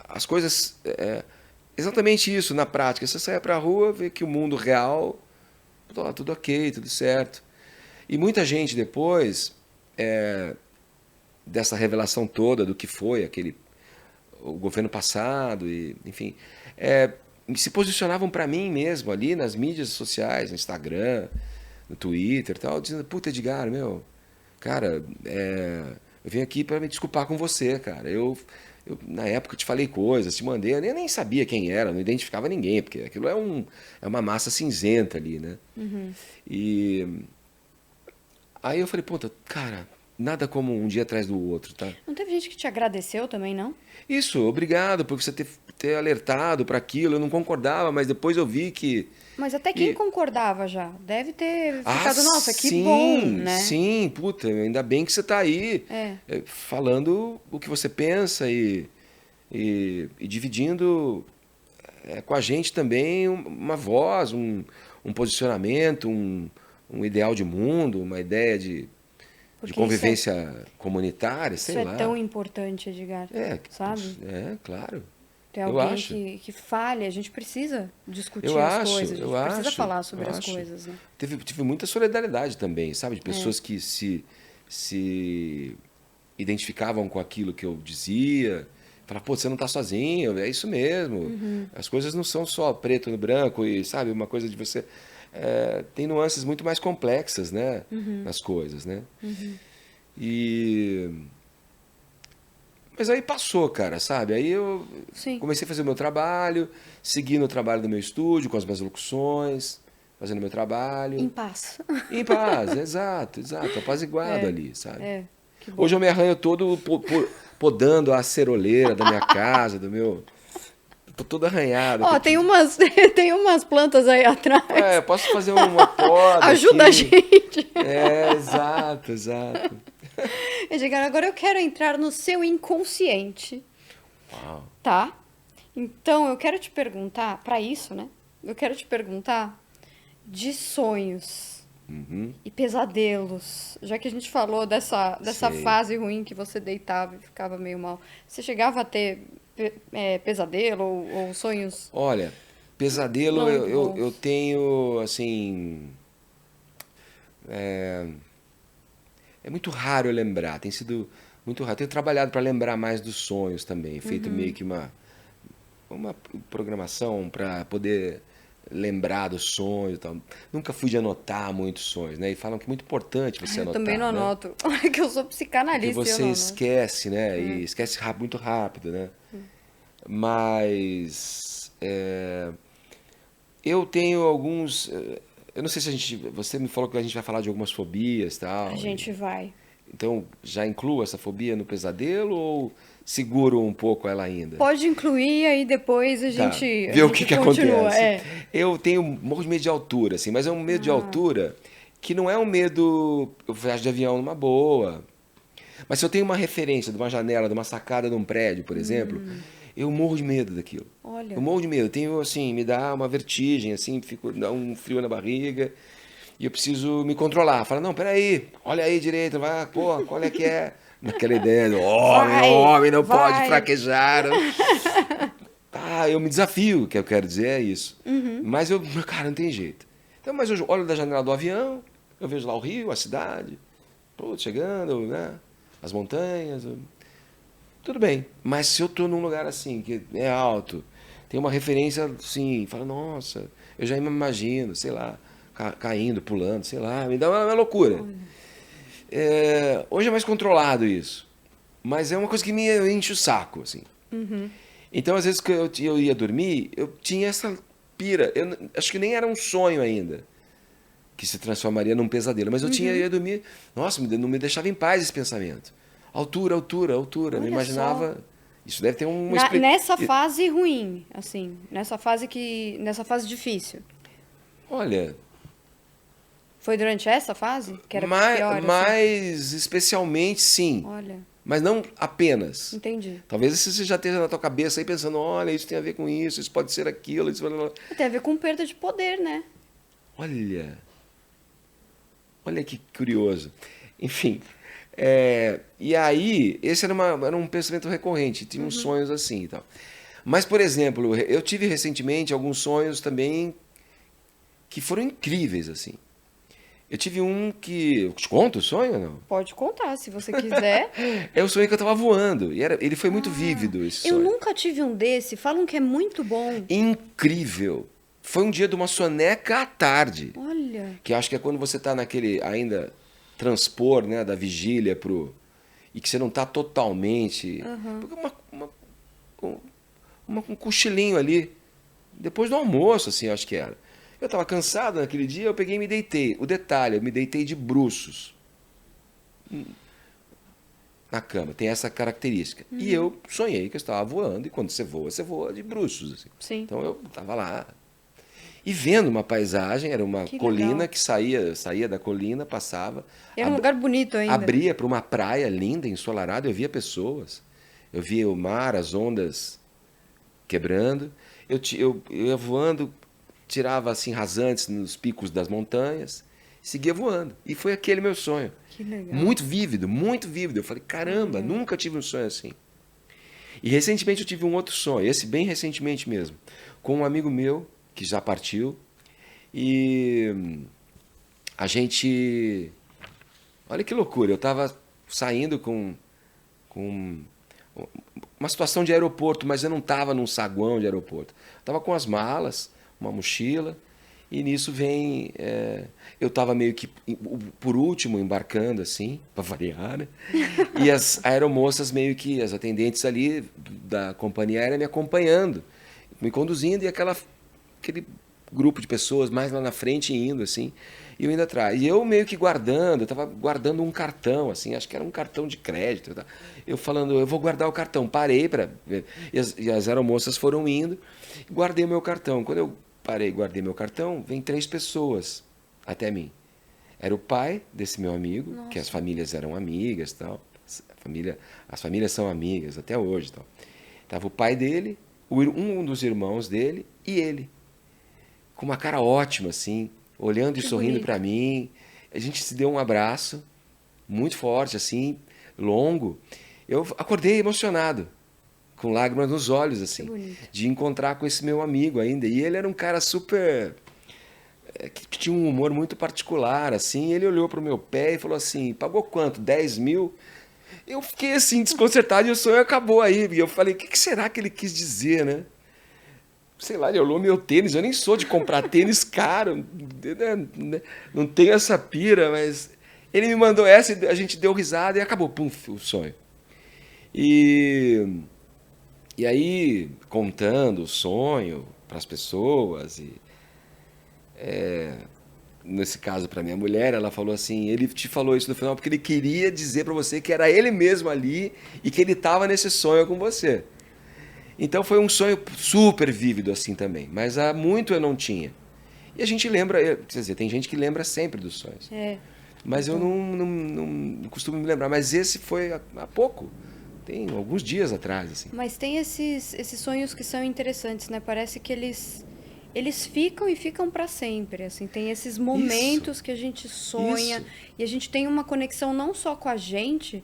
as coisas. Exatamente isso na prática. Você saia pra rua, vê que o mundo real, tudo ok, tudo certo. E muita gente depois dessa revelação toda do que foi o governo passado, e, enfim, se posicionavam para mim mesmo ali nas mídias sociais, no Instagram, no Twitter e tal, dizendo, puta, Edgar, meu, cara, eu vim aqui para me desculpar com você, cara. Na época, te falei coisas, te mandei, eu nem sabia quem era, não identificava ninguém, porque aquilo é uma massa cinzenta ali, né? E aí eu falei, puta, cara, nada como um dia atrás do outro, tá? Não teve gente que te agradeceu também, não? Isso, obrigado por você ter alertado para aquilo. Eu não concordava, mas depois eu vi que. Mas até quem e- concordava já deve ter ah, ficado, nossa, que bom, sim, né? sim, puta, ainda bem que você está aí É. falando o que você pensa e dividindo com a gente também uma voz, um posicionamento, um ideal de mundo, uma ideia de Porque isso é, convivência comunitária, isso sei é tão lá. importante, Edgar, É, sabe? claro. Ter Eu alguém acho. que fale, a gente precisa Eu discutir as acho, coisas, a eu gente precisa acho, falar eu sobre as acho. coisas, né? Tive muita solidariedade também, sabe? De É. pessoas que se identificavam com aquilo que eu dizia. Falavam, pô, você não está sozinho, é isso mesmo. As coisas não são só preto no branco e, sabe, uma coisa de você. Tem nuances muito mais complexas, né? Nas coisas, né? E. Mas aí passou, cara, sabe? Aí eu Sim, comecei a fazer o meu trabalho, segui no trabalho do meu estúdio, com as minhas locuções, fazendo meu em trabalho. paz. Em paz, exato, apaziguado É, ali, sabe? é, que Hoje bom. eu me arranho todo podando a ceroleira da minha casa, do meu. Tô todo arranhado. Ó, tem umas, tem umas plantas aí atrás. Posso fazer uma poda Ajuda a aqui. gente. Exato. Edgar, agora eu quero entrar no seu inconsciente, Uau. tá? Então, eu quero te perguntar, pra isso, né? Eu quero te perguntar de sonhos Uhum, e pesadelos. Já que a gente falou dessa sei. fase ruim que você deitava e ficava meio mal. Você chegava a ter pesadelo ou sonhos Olha, pesadelo não muito eu bons? tenho, assim. É muito raro eu lembrar, tem sido muito raro. Tenho trabalhado para lembrar mais dos sonhos também, feito meio que uma programação para poder lembrar dos sonhos e tal. Nunca fui de anotar muitos sonhos, né? E falam que é muito importante você Eu também não anotar, né? anoto. Olha que eu sou Porque psicanalista e eu você não anoto. esquece, né? E esquece muito rápido, né? Mas eu tenho alguns. Eu não sei se a gente. Você me falou que a gente vai falar de algumas fobias e A tal. gente vai. Então, já incluo essa fobia no pesadelo ou seguro um pouco ela ainda? Pode incluir aí depois Tá, a ver o gente que continua. acontece. É. Eu tenho morro de medo de altura, assim, mas é um medo de Ah, altura que não é um medo. Eu viajo de avião numa boa. Mas se eu tenho uma referência de uma janela, de uma sacada de um prédio, por exemplo, eu morro de medo daquilo. Eu olha. morro de medo. Eu tenho, assim, me dá uma vertigem, assim, dá um frio na barriga. E eu preciso me controlar. Fala, não, peraí, olha aí direito, vai, pô, qual é que é? Naquela ideia do o Vai, homem não pode vai. fraquejar. Eu me desafio, o que eu quero dizer é isso. Mas eu, cara, não tem jeito. Então, mas eu olho da janela do avião, eu vejo lá o rio, a cidade, pô, chegando, né? As montanhas. Tudo bem. Mas se eu tô num lugar assim, que é alto, tem uma referência assim, fala, nossa, eu já me imagino, sei lá, caindo, pulando, sei lá, me dá uma loucura. Hoje é mais controlado isso. Mas é uma coisa que me enche o saco, assim. Então, às vezes que eu ia dormir, eu tinha essa pira. Acho que nem era um sonho ainda, que se transformaria num pesadelo. Mas eu ia dormir, nossa, não me deixava em paz esse pensamento. Altura, altura, altura. Não Olha imaginava. só. Isso deve ter uma Nessa explicação. fase ruim, assim, nessa fase difícil. Olha, Foi durante essa fase que era pior, assim? mais especialmente sim. Olha, Mas não apenas. entendi. Talvez você já esteja na tua cabeça aí pensando, olha, isso tem a ver com isso pode ser aquilo, isso... Tem a ver com perda de poder, né? Olha, olha que curioso. Enfim, e aí, esse era um pensamento recorrente, tinha uns sonhos assim e tal. Mas, por exemplo, eu tive recentemente alguns sonhos também que foram incríveis, assim. Eu tive um que... Eu te conto o sonho ou não? Pode contar, se você quiser. É o sonho que eu tava voando. Ele foi muito vívido, esse Eu sonho. nunca tive um desse. Falam que é muito bom. Incrível. Foi um dia de uma soneca à tarde. Olha, Que eu acho que é quando você tá naquele ainda transpor, né, da vigília pro... E que você não tá totalmente... Porque um cochilinho ali. Depois do almoço, assim, eu acho que era. Eu estava cansado naquele dia, eu peguei e me deitei. O detalhe, eu me deitei de bruços na cama. Tem essa característica. E eu sonhei que eu estava voando. E quando você voa de bruços. Assim. sim. Então eu estava lá. E vendo uma paisagem, era uma Que colina legal. que saía da colina, passava. Era um lugar bonito ainda. Abria para uma praia linda, ensolarada. Eu via pessoas. Eu via o mar, as ondas quebrando. Eu ia voando, tirava assim rasantes nos picos das montanhas, seguia voando. E foi aquele meu sonho. Que legal. Muito vívido, muito vívido. Eu falei, caramba, nunca tive um sonho assim. E recentemente eu tive um outro sonho, esse bem recentemente mesmo, com um amigo meu que já partiu. E a gente... Olha que loucura, eu estava saindo com uma situação de aeroporto, mas eu não estava num saguão de aeroporto. Estava com as malas, uma mochila, e nisso vem... eu estava meio que por último embarcando, assim, para variar, né? E as aeromoças meio que, as atendentes ali da companhia aérea me acompanhando, me conduzindo, e aquele grupo de pessoas mais lá na frente indo, assim, e eu indo atrás. E eu meio que eu estava guardando um cartão, assim, acho que era um cartão de crédito. Eu falando, eu vou guardar o cartão. Parei para ver. E as aeromoças foram indo, guardei o meu cartão. Quando eu parei e guardei meu cartão, vem 3 pessoas até mim. Era o pai desse meu amigo, que as famílias eram amigas, tal. As famílias são amigas até hoje, tal. Tava o pai dele, um dos irmãos dele e ele, com uma cara ótima, assim, olhando e sorrindo para mim. A gente se deu um abraço muito forte, assim, longo. Eu acordei emocionado, com lágrimas nos olhos, assim, de encontrar com esse meu amigo ainda. E ele era um cara super... que tinha um humor muito particular, assim. Ele olhou para o meu pé e falou assim, pagou quanto? 10 mil? Eu fiquei, assim, desconcertado e o sonho acabou aí. E eu falei, o que será que ele quis dizer, né? Sei lá, ele olhou meu tênis, eu nem sou de comprar tênis caro, não tenho essa pira, mas ele me mandou essa e a gente deu risada e acabou, pum, o sonho. E aí, contando o sonho para as pessoas, nesse caso para minha mulher, ela falou assim, ele te falou isso no final porque ele queria dizer para você que era ele mesmo ali e que ele estava nesse sonho com você. Então foi um sonho super vívido assim também, mas há muito eu não tinha. E a gente lembra, quer dizer, tem gente que lembra sempre dos sonhos. Mas eu não costumo me lembrar, mas esse foi há pouco, tem alguns dias atrás, assim. Mas tem esses sonhos que são interessantes, né? Parece que eles ficam e ficam para sempre, assim. Tem esses momentos que a gente sonha e a gente tem uma conexão não só com a gente,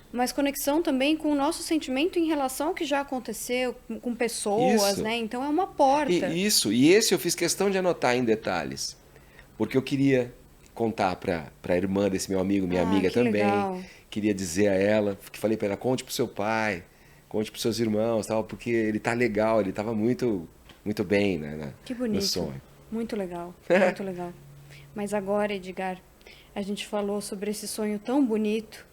mas conexão também com o nosso sentimento em relação ao que já aconteceu, com pessoas, né? Então é uma porta. E esse eu fiz questão de anotar em detalhes, porque eu queria contar para a irmã desse meu amigo, minha amiga também. Legal. Queria dizer a ela, que falei para ela, conte pro seu pai, conte pros seus irmãos, tal, porque ele tá legal, ele tava muito bem, né, Que bonito. no sonho. Muito legal, muito legal. Mas agora, Edgar, a gente falou sobre esse sonho tão bonito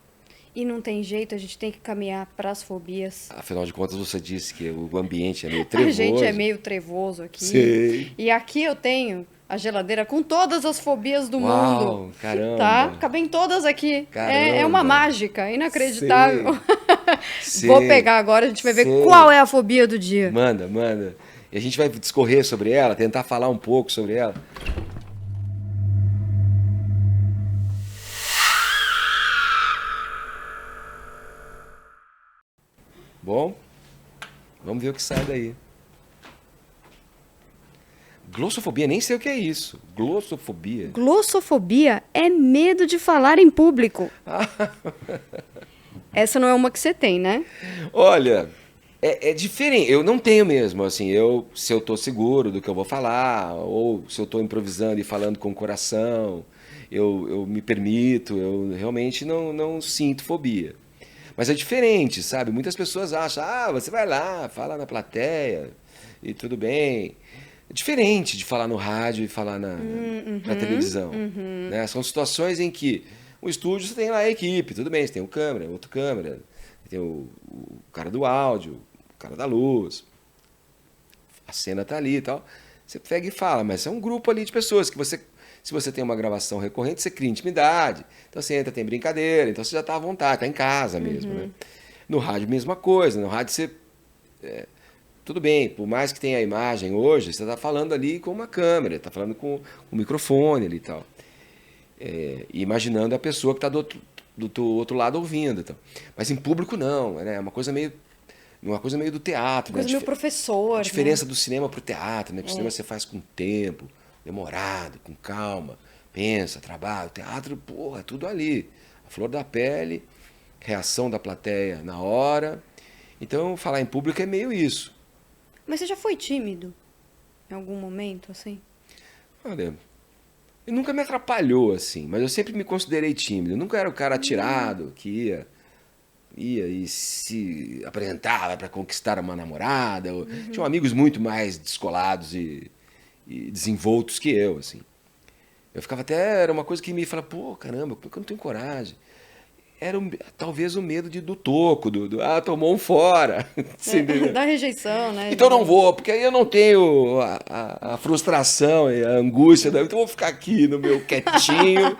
E não tem jeito, a gente tem que caminhar para as fobias. Afinal de contas, você disse que o ambiente é meio A trevoso. gente é meio trevoso aqui. Sei. E aqui eu tenho a geladeira com todas as fobias do Uau, mundo. caramba. Tá? Cabem todas aqui. É uma Caramba. mágica, inacreditável. Sei. Vou pegar agora, a gente vai ver Sei. qual é a fobia do dia. Manda, manda. E a gente vai discorrer sobre ela, tentar falar um pouco sobre ela. Bom, vamos ver o que sai daí. Glossofobia, nem sei o que é isso. Glossofobia. Glossofobia é medo de falar em público. Essa não é uma que você tem, né? Olha, é diferente. Eu não tenho mesmo, assim, se eu tô seguro do que eu vou falar, ou se eu tô improvisando e falando com o coração, eu me permito, eu realmente não sinto fobia. Mas é diferente, sabe? Muitas pessoas acham, você vai lá, fala na plateia e tudo bem. É diferente de falar no rádio e falar na televisão, né? São situações em que o estúdio você tem lá a equipe, tudo bem, você tem um câmera, outro câmera, tem o cara do áudio, o cara da luz, a cena tá ali e tal. Você pega e fala, mas é um grupo ali de pessoas que se você tem uma gravação recorrente, você cria intimidade. Então você entra, tem brincadeira, então você já tá à vontade, tá em casa mesmo, né? No rádio, mesma coisa. No rádio você... tudo bem, por mais que tenha a imagem hoje, você está falando ali com uma câmera, está falando com um microfone ali e tal. E imaginando a pessoa que está do outro lado ouvindo. Então. Mas em público não, né? É uma coisa meio do teatro. Coisa né? meio professor, A diferença né? do cinema para o teatro, né? Porque o cinema você faz com tempo, demorado, com calma, pensa, trabalha. O teatro, porra, é tudo ali. A flor da pele, reação da plateia na hora. Então, falar em público é meio isso. Mas você já foi tímido? Em algum momento, assim? Olha, ele nunca me atrapalhou, assim, mas eu sempre me considerei tímido. Eu nunca era o cara atirado que ia e se apresentava para conquistar uma namorada. Tinham amigos muito mais descolados e desenvoltos que eu, assim. Eu ficava até... Era uma coisa que me falava, pô, caramba, por que eu não tenho coragem? Era talvez o medo do toco, tomou um fora. Você entendeu? Da rejeição, né? Então eu não vou, porque aí eu não tenho a frustração e a angústia. Então eu vou ficar aqui no meu quietinho,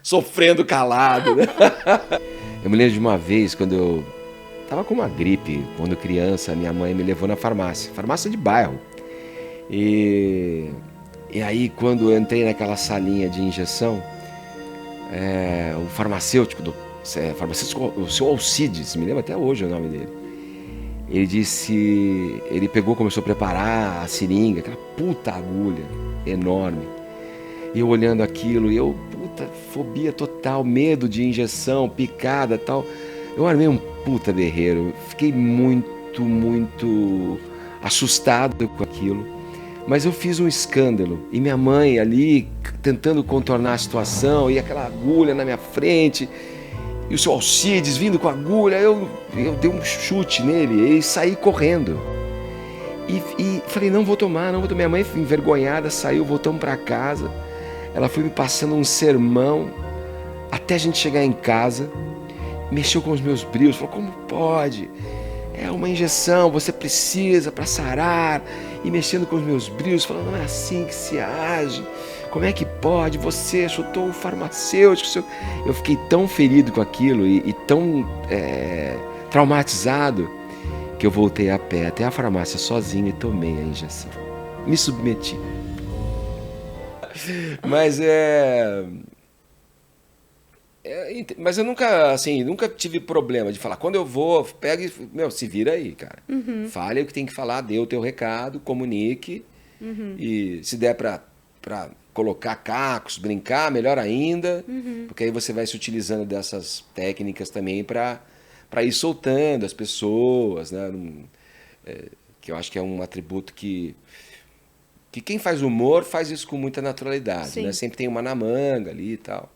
sofrendo calado. Né? Eu me lembro de uma vez, quando eu tava com uma gripe, quando criança, minha mãe me levou na farmácia de bairro. E aí, quando eu entrei naquela salinha de injeção, o farmacêutico, o seu Alcides, me lembro até hoje o nome dele. Ele pegou, começou a preparar a seringa, aquela puta agulha enorme. E eu olhando aquilo, fobia total, medo de injeção, picada e tal. Eu armei um puta berreiro, fiquei muito, muito assustado com aquilo. Mas eu fiz um escândalo e minha mãe ali tentando contornar a situação e aquela agulha na minha frente e o seu Alcides vindo com a agulha, eu dei um chute nele e saí correndo. E falei, não vou tomar. Minha mãe, envergonhada, saiu, voltamos para casa. Ela foi me passando um sermão até a gente chegar em casa. Mexeu com os meus brilhos, falou, como pode? É uma injeção, você precisa para sarar. E mexendo com os meus brilhos, falando, não é assim que se age. Como é que pode? Você chutou o farmacêutico. Eu fiquei tão ferido com aquilo e tão traumatizado que eu voltei a pé até a farmácia sozinho e tomei a injeção. Me submeti. Mas mas eu nunca tive problema de falar. Quando eu vou, pega e, se vira aí, cara. Fale o que tem que falar, dê o teu recado, comunique. E se der pra colocar cacos, brincar, melhor ainda. Porque aí você vai se utilizando dessas técnicas também pra ir soltando as pessoas, né? Que eu acho que é um atributo que quem faz humor faz isso com muita naturalidade, né? Sempre tem uma na manga ali e tal.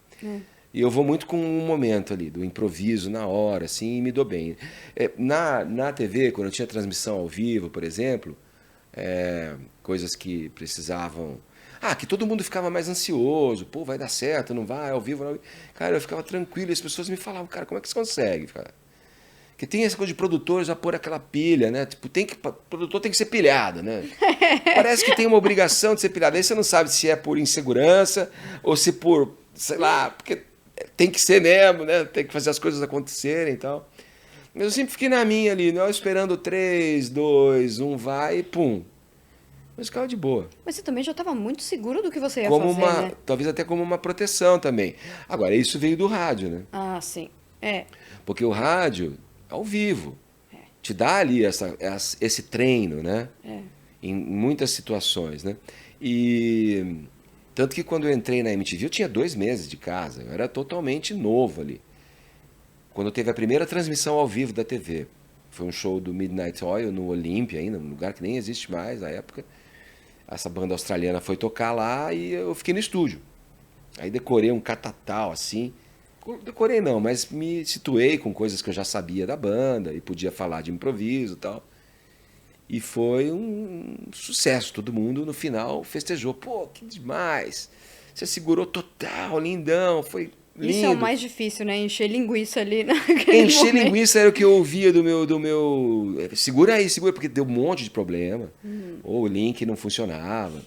E eu vou muito com um momento ali, do improviso na hora, assim, e me dou bem. Na TV, quando eu tinha transmissão ao vivo, por exemplo, coisas que precisavam... que todo mundo ficava mais ansioso. Pô, vai dar certo, não vai, ao vivo, não. Cara, eu ficava tranquilo e as pessoas me falavam, cara, como é que você consegue, cara? Porque tem essa coisa de produtores já pôr aquela pilha, né? Tipo, produtor tem que ser pilhado, né? Parece que tem uma obrigação de ser pilhado. Aí você não sabe se é por insegurança ou se por, sei lá, porque tem que ser mesmo, né? Tem que fazer as coisas acontecerem e tal. Mas eu sempre fiquei na minha ali, não esperando 3, 2, 1, vai e pum. Mas ficava de boa. Mas você também já estava muito seguro do que você ia Como fazer, uma, né? talvez até como uma proteção também. Agora, isso veio do rádio, né? Ah, sim. É. Porque o rádio, ao vivo, te dá ali esse treino, né? Em muitas situações, né? E tanto que quando eu entrei na MTV, eu tinha 2 meses de casa, eu era totalmente novo ali. Quando teve a primeira transmissão ao vivo da TV, foi um show do Midnight Oil no Olímpia ainda, um lugar que nem existe mais na época. Essa banda australiana foi tocar lá e eu fiquei no estúdio. Aí decorei um catatal assim. Decorei não, mas me situei com coisas que eu já sabia da banda e podia falar de improviso e tal. E foi um sucesso. Todo mundo no final festejou. Pô, que demais! Você segurou total, lindão, foi Isso é o lindo. mais difícil, né? Encher linguiça ali naquele Encher momento. linguiça era o que eu ouvia do meu. Segura aí, segura, porque deu um monte de problema. Ou o link não funcionava.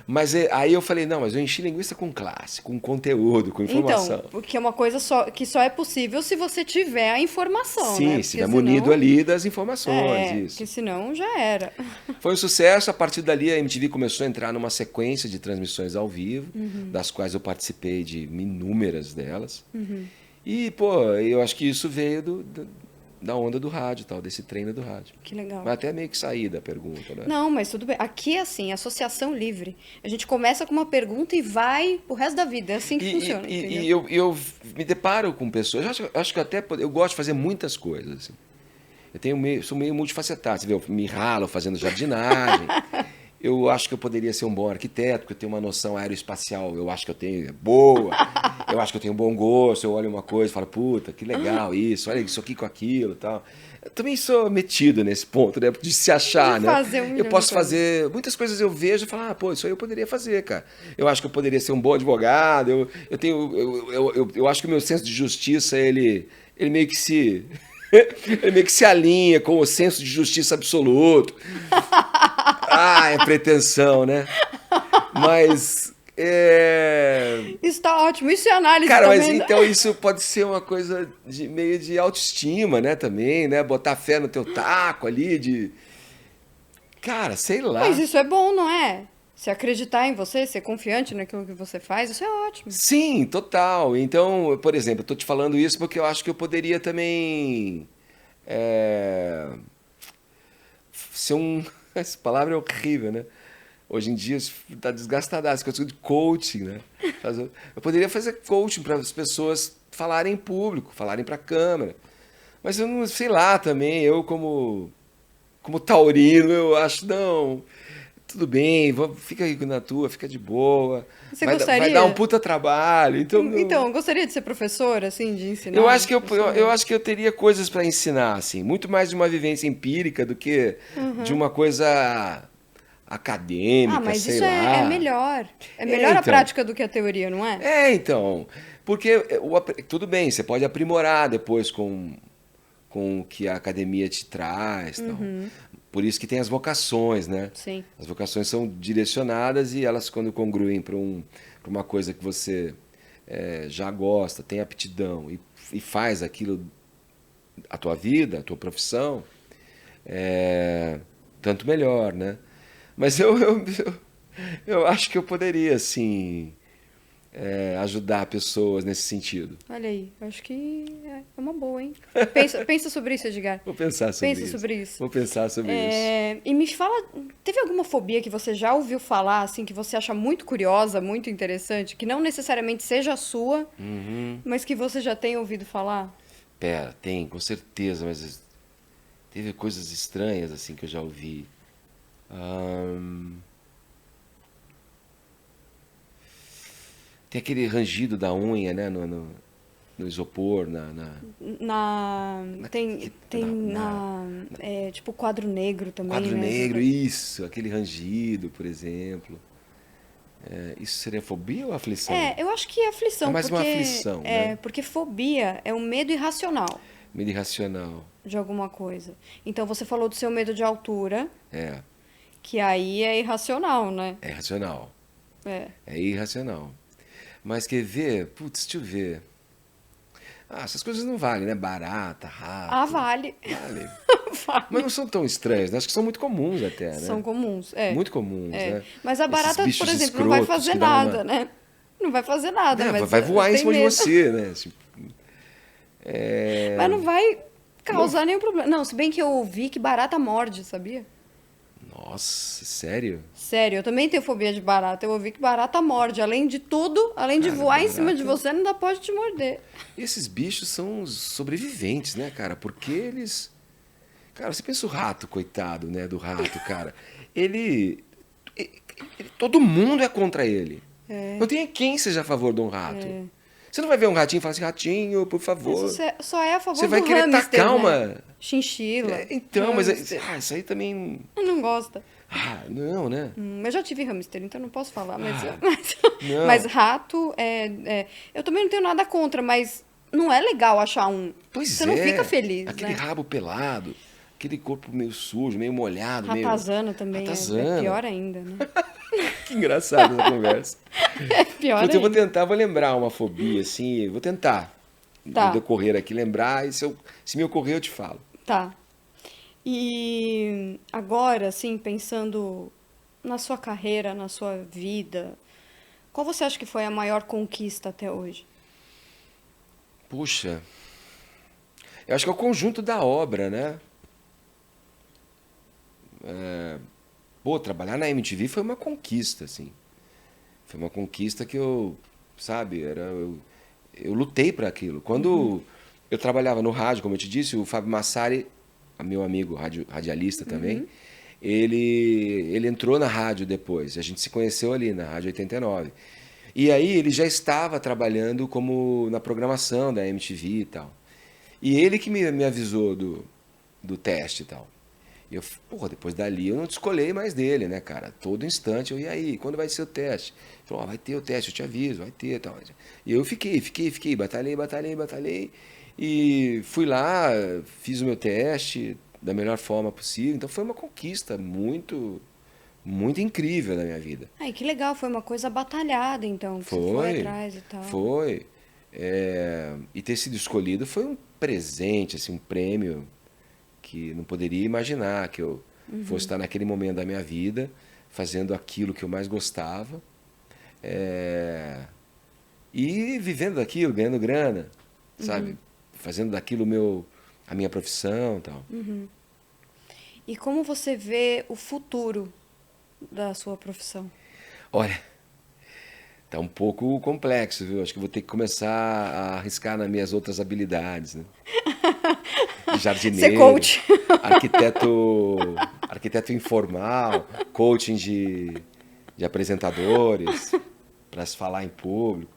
Mas aí eu falei, não, mas eu enchi linguiça com classe, com conteúdo, com Então, informação. porque é uma coisa que só é possível se você tiver a informação, né? Sim, se Porque estiver munido senão... ali das informações, Porque isso. senão já era. Foi um sucesso, a partir dali a MTV começou a entrar numa sequência de transmissões ao vivo, das quais eu participei de inúmeras delas. E, pô, eu acho que isso veio da onda do rádio, tal, desse treino do rádio. Que legal. Mas até meio que saí da pergunta, né? Não, mas tudo bem. Aqui é assim, associação livre. A gente começa com uma pergunta e vai pro resto da vida. É assim que funciona, entendeu? E eu me deparo com pessoas, eu acho que eu gosto de fazer muitas coisas, assim. Sou meio multifacetado, você vê, eu me ralo fazendo jardinagem. Eu acho que eu poderia ser um bom arquiteto, porque eu tenho uma noção aeroespacial, eu acho que eu tenho, é boa. Eu acho que eu tenho um bom gosto, eu olho uma coisa e falo, puta, que legal isso, olha isso aqui com aquilo e tal. Eu também sou metido nesse ponto, né, de se achar, De né? fazer um Eu milhão de posso coisas. fazer, muitas coisas eu vejo e falo, pô, isso aí eu poderia fazer, cara. Eu acho que eu poderia ser um bom advogado, eu acho que o meu senso de justiça, ele meio que se... Ele meio que se alinha com o senso de justiça absoluto. É pretensão, né? Mas Isso tá ótimo. Isso é análise cara, mas também, né? então isso pode ser uma coisa meio de autoestima, né? Também, né? Botar fé no teu taco ali, Cara, sei Mas lá. isso é bom, não é? Se acreditar em você, ser confiante naquilo que você faz, isso é ótimo. Sim, total. Então, por exemplo, eu tô te falando isso porque eu acho que eu poderia também ser um. Essa palavra é horrível, né? Hoje em dia está desgastada, essa coisa de coaching, né? Eu poderia fazer coaching para as pessoas falarem em público, falarem para a câmera. Mas eu não sei lá também, eu como taurino, eu acho, não, tudo bem, fica aí na tua, fica de boa. Você Vai dar um gostaria? puta trabalho, então não. Então, gostaria de ser professora, assim, de Eu ensinar acho que as eu pessoas? acho que eu teria coisas para ensinar, assim, muito mais de uma vivência empírica do que de uma coisa Ah, acadêmica, mas sei isso é lá. melhor. É É, melhor a então. prática do que a teoria, não é? Então, porque tudo bem, você pode aprimorar depois com o que a academia te traz, tal. Por isso que tem as vocações, né? Sim. As vocações são direcionadas e elas quando congruem para uma coisa que você já gosta, tem aptidão e faz aquilo a tua vida, a tua profissão, tanto melhor, né? Mas eu acho que eu poderia, assim, ajudar pessoas nesse sentido. Olha aí, eu acho que é uma boa, hein? Pensa sobre isso, Edgar. Vou pensar sobre Pensa isso. sobre isso. Vou pensar sobre isso. E me fala, teve alguma fobia que você já ouviu falar, assim, que você acha muito curiosa, muito interessante, que não necessariamente seja a sua, mas que você já tenha ouvido falar? Pera, tem, com certeza, mas teve coisas estranhas, assim, que eu já ouvi. Ahn, Tem aquele rangido da unha, né, no isopor, Tem tipo quadro negro também, quadro né? negro, isso, aquele rangido, por exemplo. Isso seria fobia ou aflição? Eu acho que é É aflição, mais uma aflição, né? porque fobia é um medo irracional Medo irracional. de alguma coisa. Então você falou do seu medo de altura, É, que aí é irracional, né? é irracional. É. É irracional. Mas quer ver? Putz, deixa eu ver. Essas coisas não valem, né? Barata, Ah, rato. vale. Vale. Vale. Mas não são tão estranhas, né? Acho que são muito comuns até, São né? comuns, Muito comuns, né? Mas a Esses barata, por bichos exemplo, não vai escrotos fazer que dão nada, uma... né? Não vai fazer nada, Né, mas vai voar em tem cima de medo. você, né? Tipo, Mas não vai causar nenhum problema. Não, se bem que eu ouvi que barata morde, sabia? nossa, sério? Sério, eu também tenho fobia de barata. Eu ouvi que barata morde. Além de tudo, além de Cara, voar em cima de barata... você, ainda pode te morder. Esses bichos são os sobreviventes, né, cara? Porque eles... Cara, você pensa o rato, coitado, né, do rato, cara. Ele... Todo mundo é contra ele. Não tem quem seja a favor de um rato. Você não vai ver um ratinho e falar assim, ratinho, por Mas favor. você só é a favor Você vai do querer hamster, tacar né? uma... Chinchila. Então, mas hamster. isso aí também... Não gosta. Não, né? Eu já tive hamster, então não posso falar. Mas, Não. mas rato, eu também não tenho nada contra, mas não é legal achar um. Pois Você não fica feliz, aquele né? rabo pelado, aquele corpo meio sujo, meio molhado, Ratazana também Ratazana. é pior ainda, né? Que engraçado essa conversa. É pior Puta, eu vou ainda. tentar, vou lembrar uma fobia, assim, vou tentar, Tá. no decorrer aqui, lembrar, e se me ocorrer eu te falo. Tá. E agora, assim, pensando na sua carreira, na sua vida, qual você acha que foi a maior conquista até hoje? Puxa, eu acho que é o conjunto da obra, né? Pô, trabalhar na MTV foi uma conquista, assim. Foi uma conquista que eu, sabe, eu lutei para aquilo. Quando eu trabalhava no rádio, como eu te disse, o Fábio Massari, meu amigo radialista também, ele entrou na rádio depois. A gente se conheceu ali na Rádio 89. E aí ele já estava trabalhando como na programação da MTV e tal. E ele que me avisou do teste e tal. E eu, porra, depois dali eu não descolei mais dele, né, cara? Todo instante eu, e aí, quando vai ser o teste? Ele falou, vai ter o teste, eu te aviso, vai ter e tal. E eu fiquei, batalhei. E fui lá, fiz o meu teste da melhor forma possível. Então foi uma conquista muito, muito incrível na minha vida. Ai, que legal, foi uma coisa batalhada, então, que você foi Foi, atrás e tal. foi. E ter sido escolhido foi um presente, assim, um prêmio que não poderia imaginar que eu fosse estar naquele momento da minha vida, fazendo aquilo que eu mais gostava, e vivendo daquilo, ganhando grana, sabe? Fazendo daquilo a minha profissão e tal. E como você vê o futuro da sua profissão? Olha, tá um pouco complexo, viu? Acho que vou ter que começar a arriscar nas minhas outras habilidades, né? Ser Jardineiro, coach. arquiteto informal, coaching de apresentadores, para se falar em público.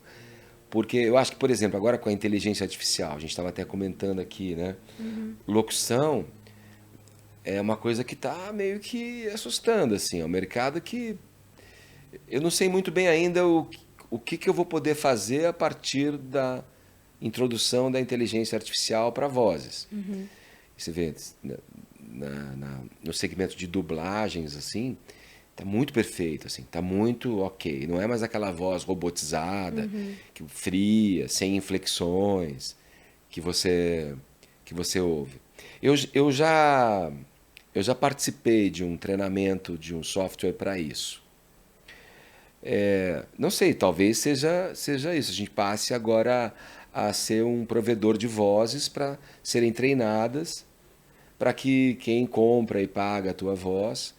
Porque eu acho que, por exemplo, agora com a inteligência artificial, a gente estava até comentando aqui, né? Locução é uma coisa que está meio que assustando, assim. É um mercado que eu não sei muito bem ainda o que eu vou poder fazer a partir da introdução da inteligência artificial para vozes. Você vê, no segmento de dublagens, assim, tá muito perfeito, assim, tá muito ok. Não é mais aquela voz robotizada, que fria, sem inflexões, que você ouve. Eu já participei de um treinamento de um software para isso. Não sei, talvez seja isso. A gente passe agora a ser um provedor de vozes para serem treinadas, para que quem compra e paga a tua voz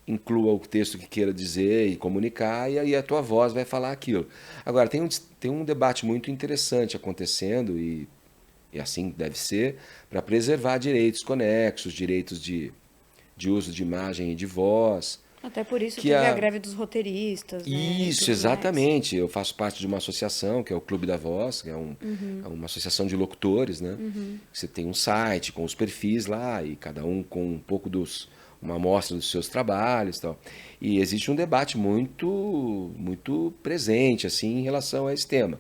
inclua o texto que queira dizer e comunicar, e aí a tua voz vai falar aquilo. Agora, tem um debate muito interessante acontecendo, e assim deve ser, para preservar direitos conexos, direitos de uso de imagem e de voz. Até por isso Que teve a greve dos roteiristas, né? E Isso, tudo exatamente. Eu faço parte de uma associação, que é o Clube da Voz, que é uma associação de locutores, né? Você tem um site com os perfis lá, e cada um com um pouco dos uma amostra dos seus trabalhos e tal. E existe um debate muito presente assim em relação a esse tema,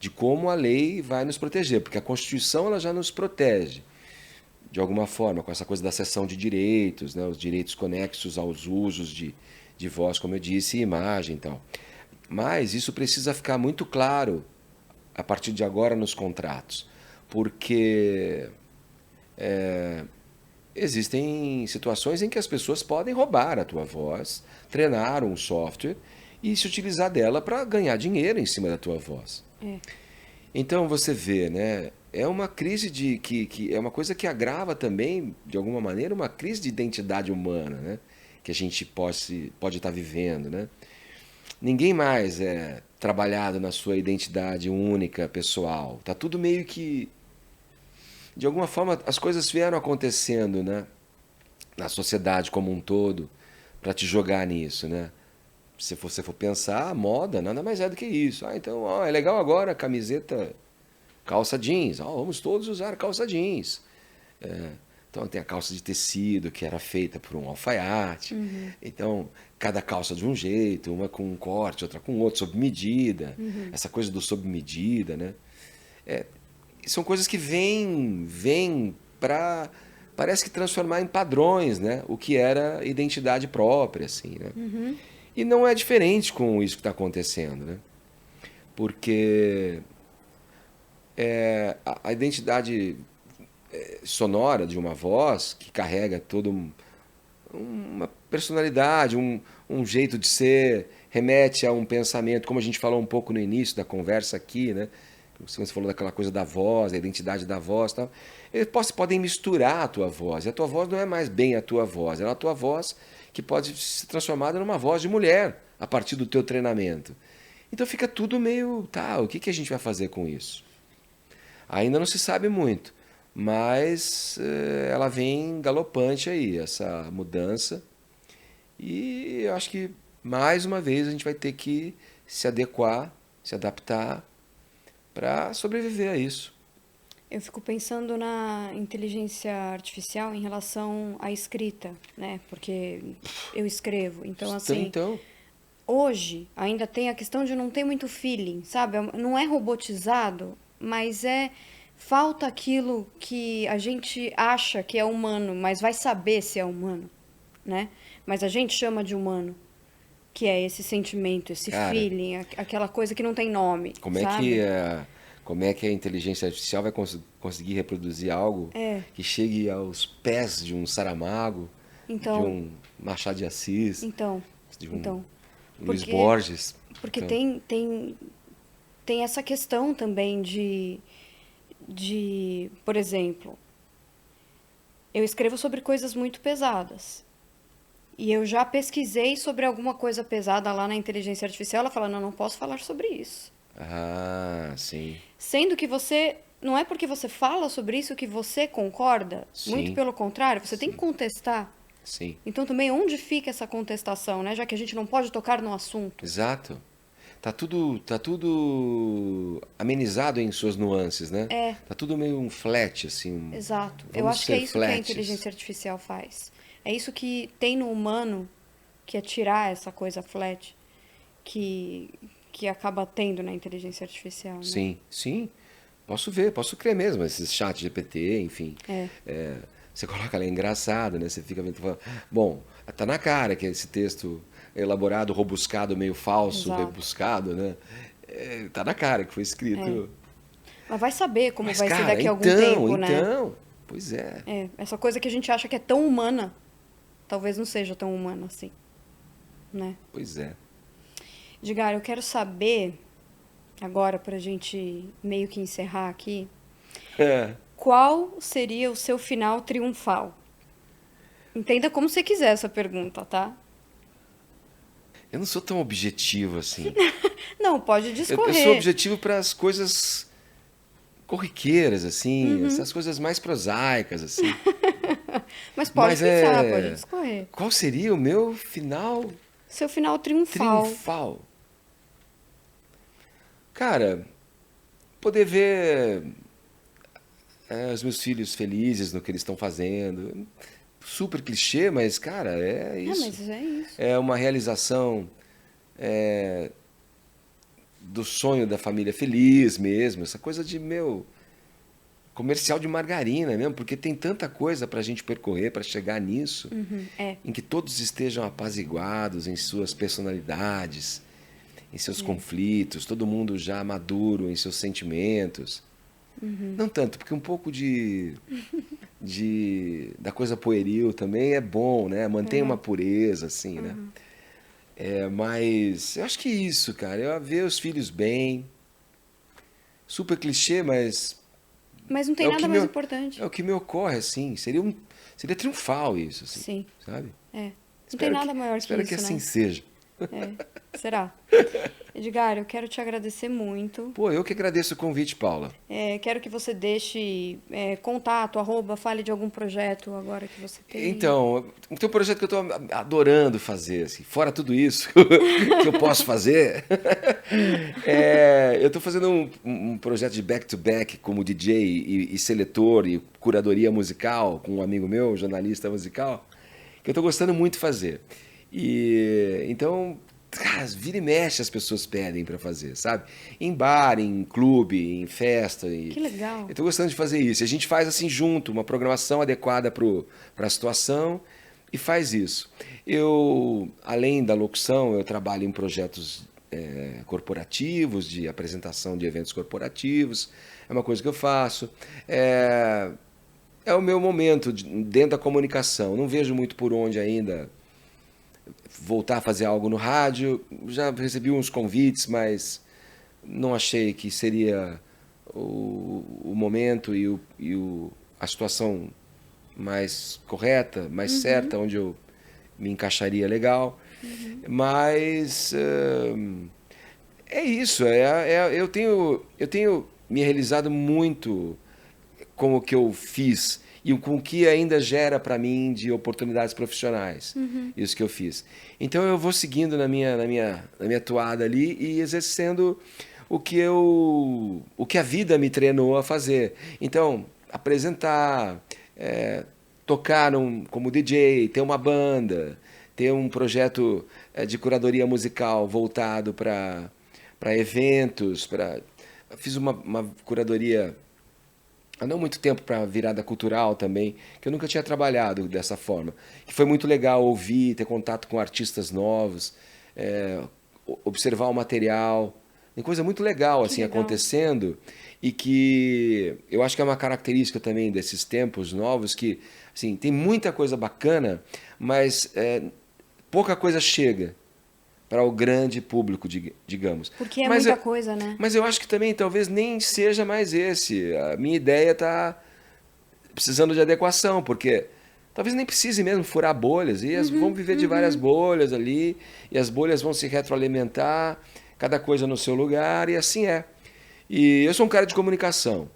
de como a lei vai nos proteger, porque a Constituição ela já nos protege de alguma forma com essa coisa da cessão de direitos, né, os direitos conexos aos usos de voz, como eu disse, e imagem e tal. Mas isso precisa ficar muito claro a partir de agora nos contratos, porque existem situações em que as pessoas podem roubar a tua voz, treinar um software e se utilizar dela para ganhar dinheiro em cima da tua voz. É. Então você vê, né? É uma crise que é uma coisa que agrava também, de alguma maneira, uma crise de identidade humana, né? Que a gente pode estar vivendo, né? Ninguém mais é trabalhado na sua identidade única, pessoal. Tá tudo meio que, de alguma forma, as coisas vieram acontecendo, né? Na sociedade como um todo, para te jogar nisso, né? Se você for pensar, a moda nada mais é do que isso. Ah, então, ó, é legal agora a camiseta, calça jeans. Ó, vamos todos usar calça jeans. Então tem a calça de tecido que era feita por um alfaiate. Então, cada calça de um jeito, uma com um corte, outra com outro, sob medida. Essa coisa do sob medida, né? São coisas que vêm para, parece que transformar em padrões, né? O que era identidade própria, assim, né? E não é diferente com isso que está acontecendo, né? Porque a identidade sonora de uma voz que carrega toda uma personalidade, um jeito de ser, remete a um pensamento, como a gente falou um pouco no início da conversa aqui, né? Você falou daquela coisa da voz, da identidade da voz e tal. Eles podem misturar a tua voz. E a tua voz não é mais bem a tua voz, é a tua voz que pode ser transformada numa voz de mulher a partir do teu treinamento. Então fica tudo meio, tá, o que a gente vai fazer com isso? Ainda não se sabe muito, mas ela vem galopante aí, essa mudança. E eu acho que, mais uma vez, a gente vai ter que se adequar, se adaptar para sobreviver a isso. Eu fico pensando na inteligência artificial em relação à escrita, né? Porque eu escrevo. Então, assim, Então, hoje ainda tem a questão de não ter muito feeling, sabe? Não é robotizado, mas falta aquilo que a gente acha que é humano, mas vai saber se é humano, né? Mas a gente chama de humano, que é esse sentimento, esse cara, feeling, aquela coisa que não tem nome, como é sabe? que a inteligência artificial vai conseguir reproduzir algo que chegue aos pés de um Saramago, de Então, um Machado de Assis, então, de um então, Luiz porque Borges? porque Então, tem essa questão também por exemplo, eu escrevo sobre coisas muito pesadas. E eu já pesquisei sobre alguma coisa pesada lá na inteligência artificial, ela fala, não, não posso falar sobre isso. sim, Sendo que não é porque você fala sobre isso que você concorda, muito sim, pelo contrário, você tem que sim, contestar. sim, Então também onde fica essa contestação, né? Já que a gente não pode tocar no assunto. exato. Tá tudo amenizado em suas nuances, né? É, Tá tudo meio um flat, assim, exato. Eu vamos acho que é ser isso que a flats. inteligência artificial faz. É isso que tem no humano, que é tirar essa coisa flat que, que acaba tendo na inteligência artificial, né? Sim, sim. Posso crer mesmo, esses chat GPT, enfim. É, Você coloca lá, é engraçado, né? Você fica vendo, fala, bom, tá na cara que esse texto é elaborado, robuscado, meio falso, exato. rebuscado, né? Tá na cara que foi É. escrito. Mas vai saber como Mas, vai ser cara, daqui a algum tempo, né? pois é. É, essa coisa que a gente acha que é tão humana, talvez não seja tão humana assim, né? Pois é. Edgar, eu quero saber, agora pra gente meio que encerrar aqui, É. qual seria o seu final triunfal? Entenda como você quiser essa pergunta, tá? Eu não sou tão objetivo assim. Não, pode Eu sou discorrer. objetivo para as coisas corriqueiras, assim, essas coisas mais prosaicas, assim. Mas pode Mas pensar, pode discorrer. qual seria o meu final Seu final triunfal. triunfal? Cara, poder ver os meus filhos felizes no que eles estão fazendo. super clichê, mas, cara, é isso. Mas é isso. É uma realização do sonho da família feliz mesmo. Essa coisa de, comercial de margarina mesmo, porque tem tanta coisa pra gente percorrer para chegar nisso, em que todos estejam apaziguados em suas personalidades, em seus conflitos, todo mundo já maduro em seus sentimentos. Não tanto, porque um pouco da coisa pueril também é bom, né? Mantém uma pureza, assim, né? Mas eu acho que é isso, cara. Eu ver os filhos bem. Super clichê, mas Mas não tem nada mais importante. é o que me ocorre, assim. Seria triunfal isso, assim. Sim. Sabe? Não tem nada maior que isso, espero que assim seja. Será? Edgar, eu quero te agradecer muito. Pô, eu que agradeço o convite, Paula. Quero que você deixe contato, fale de algum projeto agora que você tem. Então, tem um projeto que eu estou adorando fazer, assim, fora tudo isso que eu posso fazer. Eu estou fazendo um projeto de back-to-back como DJ e seletor e curadoria musical com um amigo meu, jornalista musical, que eu estou gostando muito de fazer. E então, cara, vira e mexe as pessoas pedem para fazer, sabe? Em bar, em clube, em festa. Que legal. Eu tô gostando de fazer isso. A gente faz assim junto, uma programação adequada para a situação e faz isso. Eu, além da locução, eu trabalho em projetos corporativos, de apresentação de eventos corporativos. É uma coisa que eu faço. É o meu momento dentro da comunicação. Não vejo muito por onde ainda voltar a fazer algo no rádio. Já recebi uns convites, mas não achei que seria o momento e a situação mais correta, mais certa, onde eu me encaixaria legal. Mas é isso. Eu tenho me realizado muito com o que eu fiz e com o que ainda gera para mim de oportunidades profissionais, isso que eu fiz. Então eu vou seguindo na minha toada ali e exercendo o que a vida me treinou a fazer. Então, apresentar, tocar como DJ, ter uma banda, ter um projeto de curadoria musical voltado para eventos. Fiz uma curadoria há não muito tempo para virada cultural também, que eu nunca tinha trabalhado dessa forma. Que foi muito legal ouvir, ter contato com artistas novos, observar o material. Tem coisa muito legal assim acontecendo e que eu acho que é uma característica também desses tempos novos que assim, tem muita coisa bacana, mas pouca coisa chega para o grande público, digamos. Porque é muita coisa, né? Mas eu acho que também talvez nem seja mais esse. A minha ideia está precisando de adequação, porque talvez nem precise mesmo furar bolhas. E vão viver de várias bolhas ali, e as bolhas vão se retroalimentar, cada coisa no seu lugar, e assim é. E eu sou um cara de comunicação.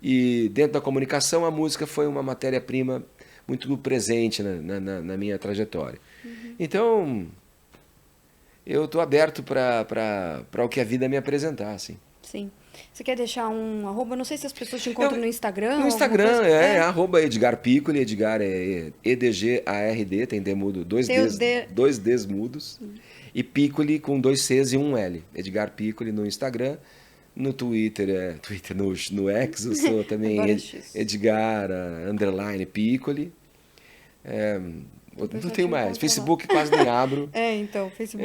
E dentro da comunicação, a música foi uma matéria-prima muito presente na minha trajetória. Então, eu estou aberto para o que a vida me apresentar, assim. Sim. Você quer deixar um arroba? Não sei se as pessoas te encontram no Instagram. No Instagram, arroba Edgar Piccoli. Edgar é EDGARD, tem D mudo, dois Ds mudos. E Piccoli com 2 Cs e 1 L. Edgar Piccoli no Instagram. No Twitter, no X, eu sou também Edgar _Piccoli. Não tenho mais. Facebook quase nem abro. Então, Facebook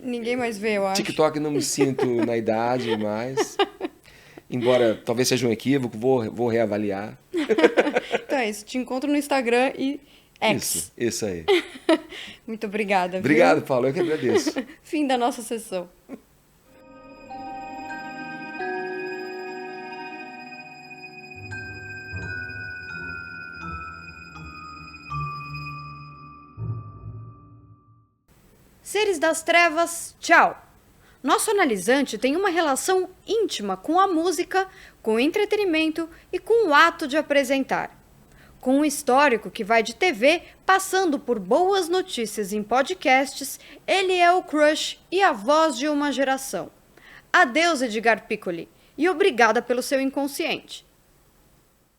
ninguém mais vê, eu acho. TikTok não me sinto na idade mais. Embora talvez seja um equívoco, vou reavaliar. Então é isso. Te encontro no Instagram e X. Isso aí. Muito obrigada. Obrigado, Paulo. Eu que agradeço. Fim da nossa sessão. Seres das trevas, tchau! Nosso analisante tem uma relação íntima com a música, com o entretenimento e com o ato de apresentar. Com um histórico que vai de TV, passando por boas notícias em podcasts, ele é o crush e a voz de uma geração. Adeus, Edgar Piccoli, e obrigada pelo seu inconsciente.